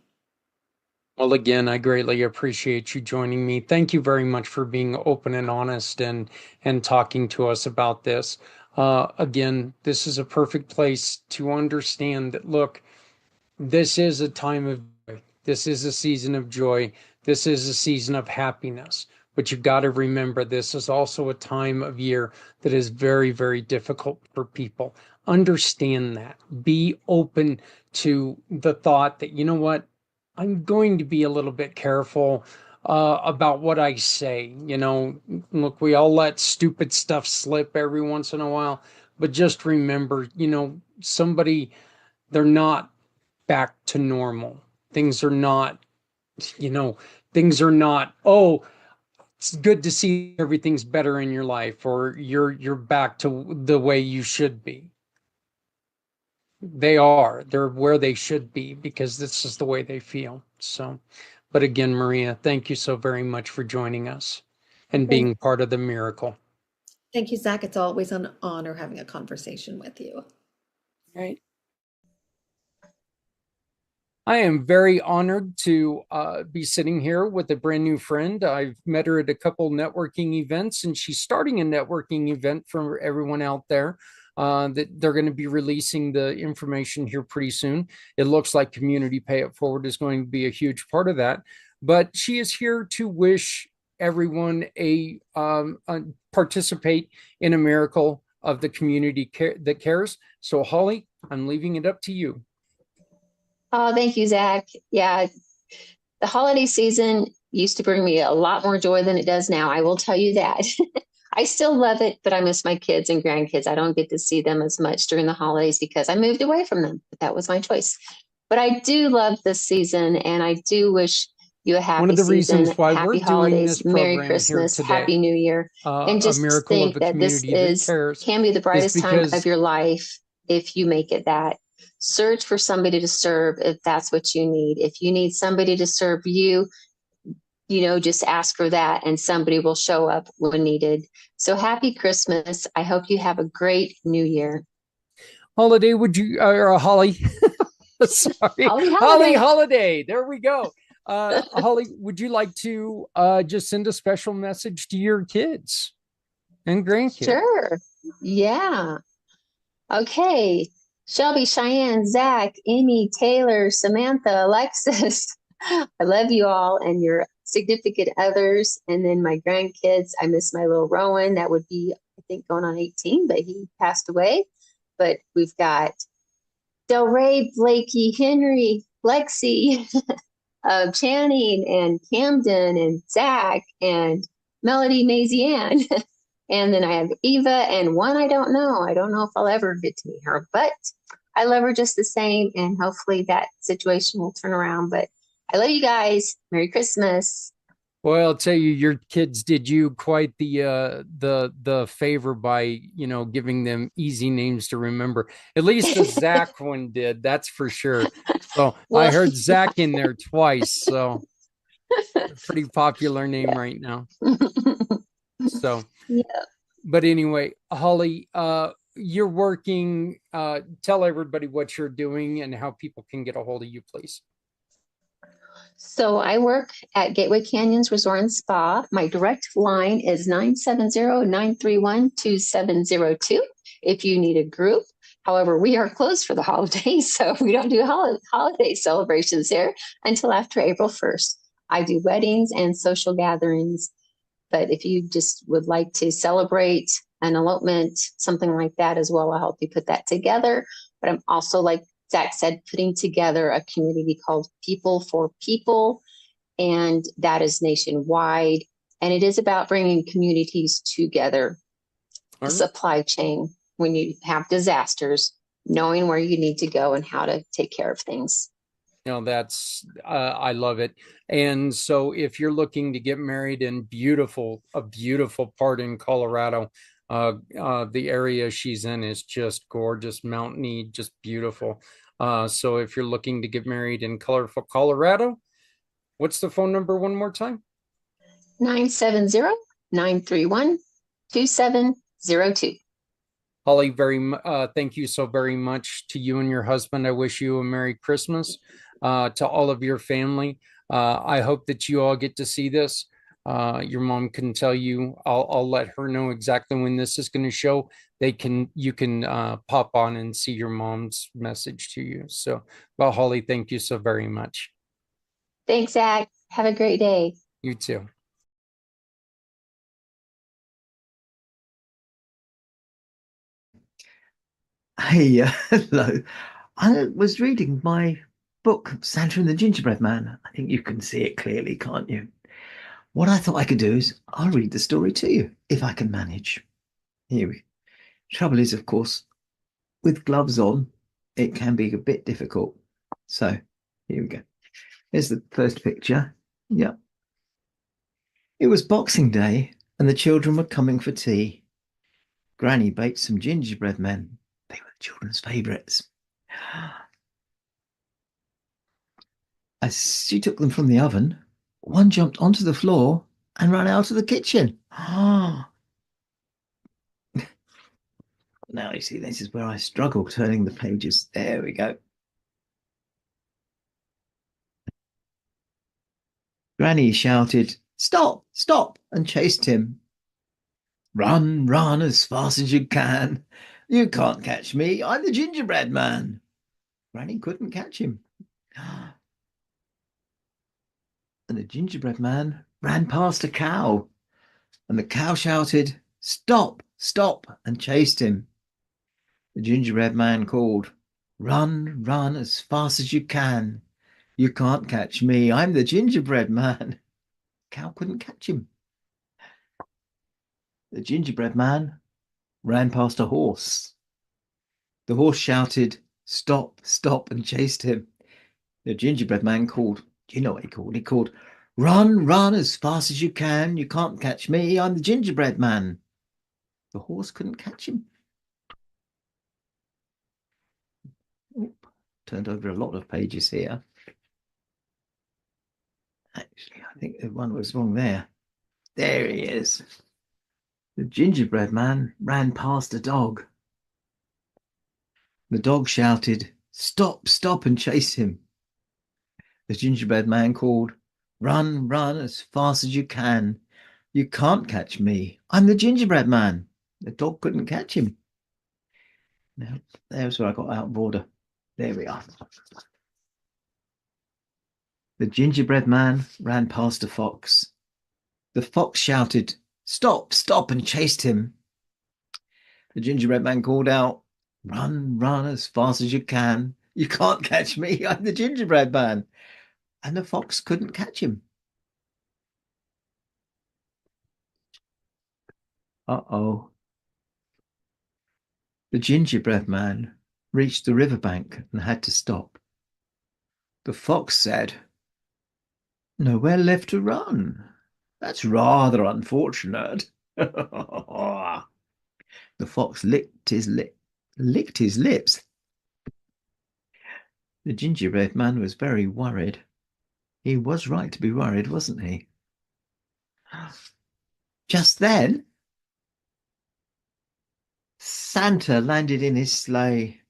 Well, again, I greatly appreciate you joining me. Thank you very much for being open and honest and talking to us about this. Again, this is a perfect place to understand that, look, this is a time of joy. This is a season of joy. This is a season of happiness. But you've got to remember, this is also a time of year that is very, very difficult for people. Understand that. Be open to the thought that, you know what, I'm going to be a little bit careful about what I say. You know, look, we all let stupid stuff slip every once in a while, but just remember, you know, they're not back to normal. Things are not, oh, it's good to see everything's better in your life, or you're back to the way you should be. They're where they should be because this is the way they feel. So, but again, Maria, thank you so very much for joining us and being part of the miracle.
Thank you, Zach. It's always an honor having a conversation with you.
Right. I am very honored to be sitting here with a brand new friend. I've met her at a couple networking events, and she's starting a networking event for everyone out there. That they're going to be releasing the information here pretty soon. It looks like Community Pay It Forward is going to be a huge part of that. But she is here to wish everyone participate in a miracle of the community that cares. So, Holly, I'm leaving it up to you.
Oh, thank you, Zach. Yeah, the holiday season used to bring me a lot more joy than it does now. I will tell you that. I still love it, but I miss my kids and grandkids. I don't get to see them as much during the holidays because I moved away from them. But that was my choice. But I do love this season, and I do wish you a happy season.
One of the reasons why
happy
we're
holidays,
doing this
Merry
program
Christmas,
here today,
Happy New Year, and just think that this can be the brightest time of your life if you make it that. Search for somebody to serve if that's what you need. If you need somebody to serve you, just ask for that and somebody will show up when needed. So happy Christmas. I hope you have a great new year.
Holiday, or Holly, sorry, Holly Holiday. There we go. Holly, would you like to just send a special message to your kids and grandkids?
Sure. Yeah. Okay. Shelby, Cheyenne, Zach, Amy, Taylor, Samantha, Alexis. I love you all and your significant others. And then my grandkids. I miss my little Rowan. That would be, I think, going on 18, but he passed away. But we've got Del Rey, Blakey, Henry, Lexi, Channing, and Camden, and Zach, and Melody, Maisie-Ann. And then I have Eva and one I don't know. I don't know if I'll ever get to meet her, but I love her just the same. And hopefully that situation will turn around. But I love you guys. Merry Christmas.
Well, I'll tell you, your kids did you quite the favor by, giving them easy names to remember. At least the Zach one did, that's for sure. So well, I heard Zach in there twice. So pretty popular name right now. So, yeah. But anyway, Holly, you're working. Tell everybody what you're doing and how people can get a hold of you, please.
So I work at Gateway Canyons Resort and Spa. My direct line is 970-931-2702. if you need a group. However, we are closed for the holidays, so we don't do holiday celebrations here until after April 1st. I do weddings and social gatherings, but if you just would like to celebrate an elopement, something like that as well, I'll help you put that together. But I'm also, like Zak said, putting together a community called People for People, and that is nationwide. And it is about bringing communities together, the supply chain, when you have disasters, knowing where you need to go and how to take care of things.
That's I love it. And so if you're looking to get married in a beautiful part in Colorado, the area she's in is just gorgeous, mountainy, just beautiful. So if you're looking to get married in colorful Colorado, what's the phone number one more time?
970-931-2702.
Holly, thank you so very much to you and your husband. I wish you a Merry Christmas. To all of your family. I hope that you all get to see this. Your mom can tell you. I'll let her know exactly when this is going to show. You can pop on and see your mom's message to you. So, well, Holly, thank you so very much.
Thanks, Zak. Have a great day.
You too.
Hey, hello. I was reading my book, Santa and the Gingerbread Man. I think you can see it clearly, can't you? What I thought I could do is I'll read the story to you, if I can manage. Here we go. Trouble is, of course, with gloves on, it can be a bit difficult. So here we go. Here's the first picture. Yep. It was Boxing Day, and the children were coming for tea. Granny baked some gingerbread men. They were the children's favourites. As she took them from the oven, one jumped onto the floor and ran out of the kitchen. Now you see, this is where I struggle turning the pages. There we go. Granny shouted, "Stop, stop," and chased him. "Run, run as fast as you can. You can't catch me. I'm the gingerbread man." Granny couldn't catch him. And the gingerbread man ran past a cow, and the cow shouted, "Stop, stop," and chased him. The gingerbread man called, "Run, run as fast as you can. You can't catch me. I'm the gingerbread man." The cow couldn't catch him. The gingerbread man ran past a horse. The horse shouted, "Stop, stop," and chased him. The gingerbread man called, do you know what he called? He called, "Run, run as fast as you can. You can't catch me. I'm the gingerbread man." The horse couldn't catch him. Oop, turned over a lot of pages here. Actually, I think the one was wrong there. There he is. The gingerbread man ran past a dog. The dog shouted, "Stop, stop," and chased him. The gingerbread man called, "Run, run as fast as you can. You can't catch me. I'm the gingerbread man." The dog couldn't catch him. Now, there's where I got out of order. There we are. The gingerbread man ran past a fox. The fox shouted, "Stop, stop," and chased him. The gingerbread man called out, "Run, run as fast as you can. You can't catch me. I'm the gingerbread man." And the fox couldn't catch him. Uh-oh. The gingerbread man reached the riverbank and had to stop. The fox said, "Nowhere left to run. That's rather unfortunate." The fox licked his lips. The gingerbread man was very worried. He was right to be worried, wasn't he? Just then, Santa landed in his sleigh.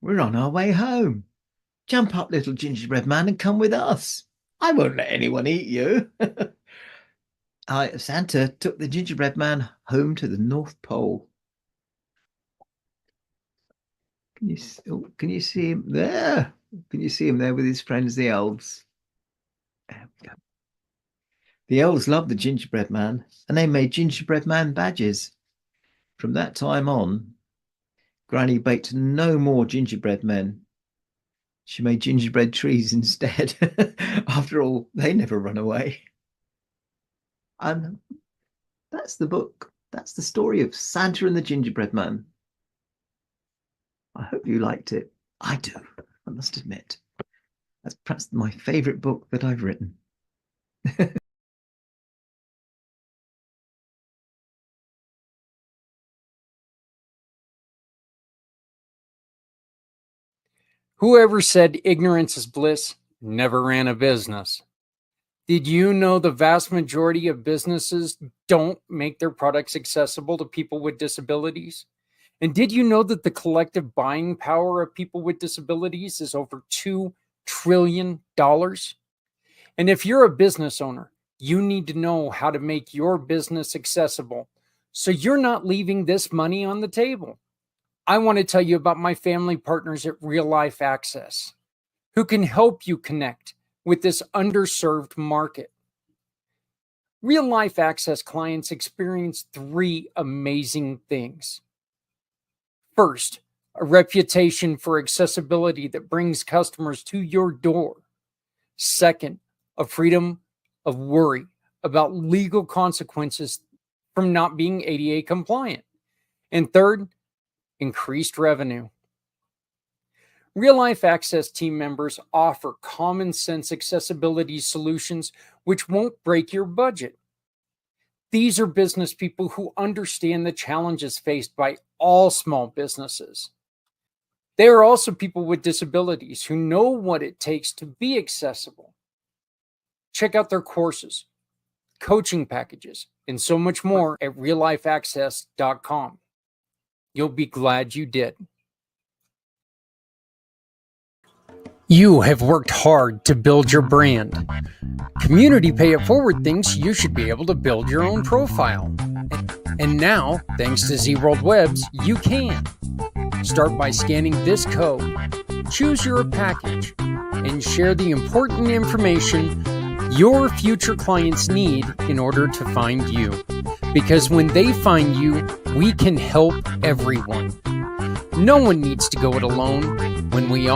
"We're on our way home. Jump up, little gingerbread man, and come with us. I won't let anyone eat you." Santa took the gingerbread man home to the North Pole. Can you see him there? Can you see him there with his friends, the elves? There we go. The elves loved the gingerbread man, and they made gingerbread man badges. From that time on, Granny baked no more gingerbread men. She made gingerbread trees instead. After all, they never run away. And that's the book. That's the story of Santa and the Gingerbread Man. I hope you liked it. I do, I must admit. That's perhaps my favourite book that I've written.
Whoever said ignorance is bliss never ran a business. Did you know the vast majority of businesses don't make their products accessible to people with disabilities? And did you know that the collective buying power of people with disabilities is over $2 trillion? And if you're a business owner, you need to know how to make your business accessible so you're not leaving this money on the table. I want to tell you about my family partners at Real Life Access, who can help you connect with this underserved market. Real Life Access clients experience 3 amazing things. First, a reputation for accessibility that brings customers to your door. Second, a freedom of worry about legal consequences from not being ADA compliant. And third, increased revenue. Real Life Access team members offer common sense accessibility solutions which won't break your budget. These are business people who understand the challenges faced by all small businesses. They are also people with disabilities who know what it takes to be accessible. Check out their courses, coaching packages, and so much more at reallifeaccess.com. You'll be glad you did. You have worked hard to build your brand. Community Pay It Forward thinks you should be able to build your own profile. And now, thanks to ZWorld Webs, you can. Start by scanning this code, choose your package, and share the important information your future clients need in order to find you. Because when they find you, we can help everyone. No one needs to go it alone when we all